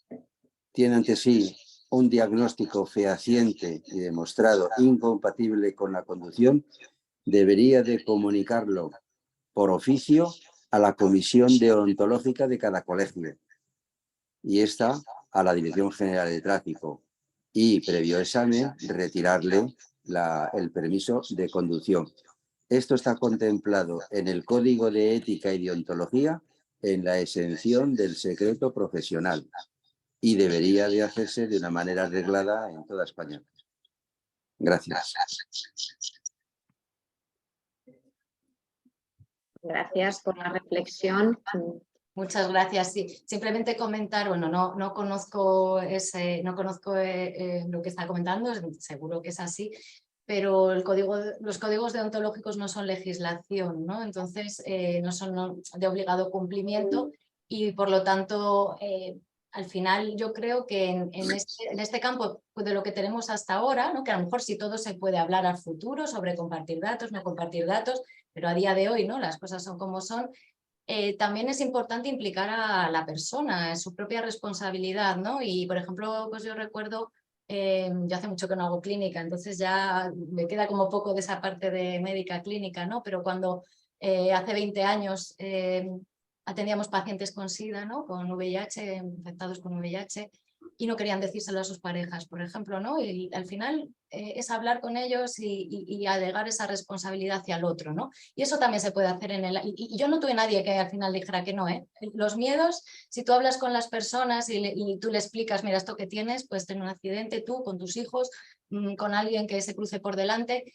tiene ante sí un diagnóstico fehaciente y demostrado incompatible con la conducción, debería de comunicarlo por oficio a la comisión deontológica de cada colegio y esta a la Dirección General de Tráfico y, previo examen, retirarle el permiso de conducción. Esto está contemplado en el Código de Ética y Deontología en la exención del secreto profesional y debería de hacerse de una manera arreglada en toda España. Gracias. Gracias por la reflexión. Muchas gracias. Sí, simplemente comentar, bueno, no conozco, lo que está comentando, seguro que es así, pero los códigos deontológicos no son legislación, ¿no? Entonces no son de obligado cumplimiento y por lo tanto al final yo creo que en este campo de lo que tenemos hasta ahora, ¿no? Que a lo mejor sí todo se puede hablar al futuro sobre compartir datos, no compartir datos, pero a día de hoy, ¿no? Las cosas son como son. También es importante implicar a la persona en su propia responsabilidad, ¿no? Y, por ejemplo, pues yo recuerdo, yo hace mucho que no hago clínica, entonces ya me queda como poco de esa parte de médica clínica, ¿no? Pero cuando hace 20 años atendíamos pacientes con SIDA, ¿no? Con VIH, infectados con VIH, y no querían decírselo a sus parejas, por ejemplo, ¿no? Y al final es hablar con ellos y alegar esa responsabilidad hacia el otro, ¿no? Y eso también se puede hacer en el... Y yo no tuve nadie que al final dijera que no, ¿eh? Los miedos, si tú hablas con las personas y tú le explicas, mira, esto que tienes, puedes tener un accidente tú, con tus hijos, con alguien que se cruce por delante,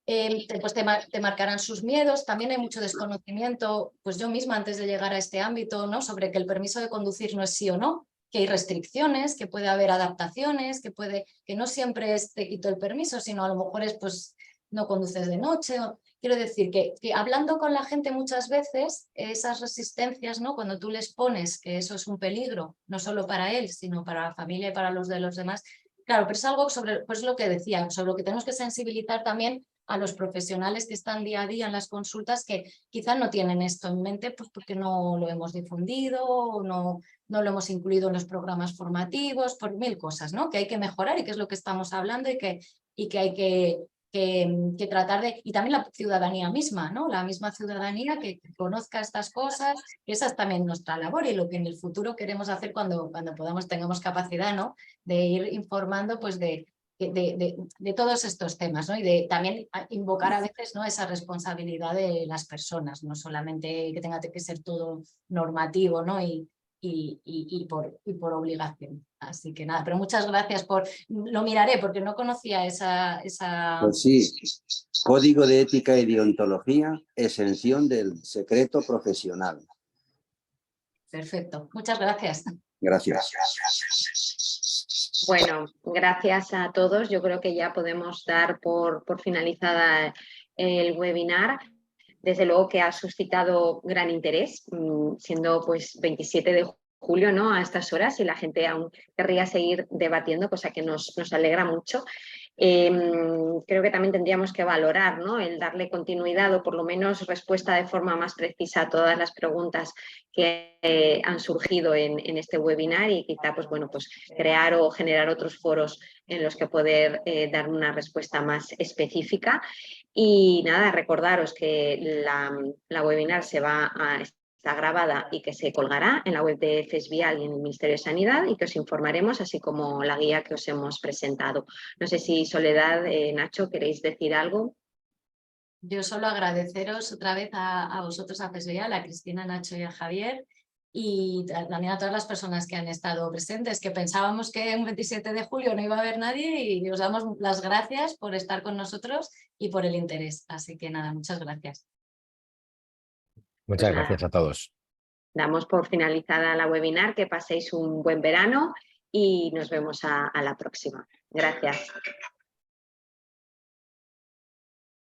pues te marcarán sus miedos. También hay mucho desconocimiento, pues yo misma antes de llegar a este ámbito, ¿no? Sobre que el permiso de conducir no es sí o no, que hay restricciones, que puede haber adaptaciones, que no siempre es te quito el permiso, sino a lo mejor es pues no conduces de noche. Quiero decir que hablando con la gente muchas veces, esas resistencias, ¿no? Cuando tú les pones que eso es un peligro, no solo para él, sino para la familia y para los de los demás, claro, pero es algo sobre, pues lo que decía, sobre lo que tenemos que sensibilizar también a los profesionales que están día a día en las consultas, que quizás no tienen esto en mente pues porque no lo hemos difundido o no lo hemos incluido en los programas formativos, por mil cosas, ¿no? Que hay que mejorar y que es lo que estamos hablando y que hay que tratar de... Y también la ciudadanía misma, ¿no? La misma ciudadanía que conozca estas cosas, que esa es también nuestra labor y lo que en el futuro queremos hacer cuando tengamos capacidad, ¿no? De ir informando pues de todos estos temas, ¿no? Y de también invocar a veces, ¿no? Esa responsabilidad de las personas, no solamente que tenga que ser todo normativo, ¿no? Y por obligación. Así que nada, pero muchas gracias lo miraré porque no conocía esa... Pues sí, Código de Ética y Deontología, exención del secreto profesional. Perfecto, muchas gracias. Gracias. Bueno, gracias a todos. Yo creo que ya podemos dar por finalizada el webinar. Desde luego que ha suscitado gran interés, siendo pues 27 de julio, ¿no? A estas horas, y la gente aún querría seguir debatiendo, cosa que nos alegra mucho. Creo que también tendríamos que valorar, ¿no? El darle continuidad o por lo menos respuesta de forma más precisa a todas las preguntas que han surgido en este webinar y quizá pues, bueno, pues crear o generar otros foros en los que poder dar una respuesta más específica. Y nada, recordaros que la webinar está grabada y que se colgará en la web de FESVIAL y en el Ministerio de Sanidad y que os informaremos, así como la guía que os hemos presentado. No sé si Soledad, Nacho, ¿queréis decir algo? Yo solo agradeceros otra vez a vosotros, a FESVIAL, a Cristina, Nacho y a Javier, y también a todas las personas que han estado presentes, que pensábamos que un 27 de julio no iba a haber nadie y os damos las gracias por estar con nosotros y por el interés. Así que nada, muchas gracias. Muchas gracias a todos. Damos por finalizada la webinar, que paséis un buen verano y nos vemos a la próxima. Gracias.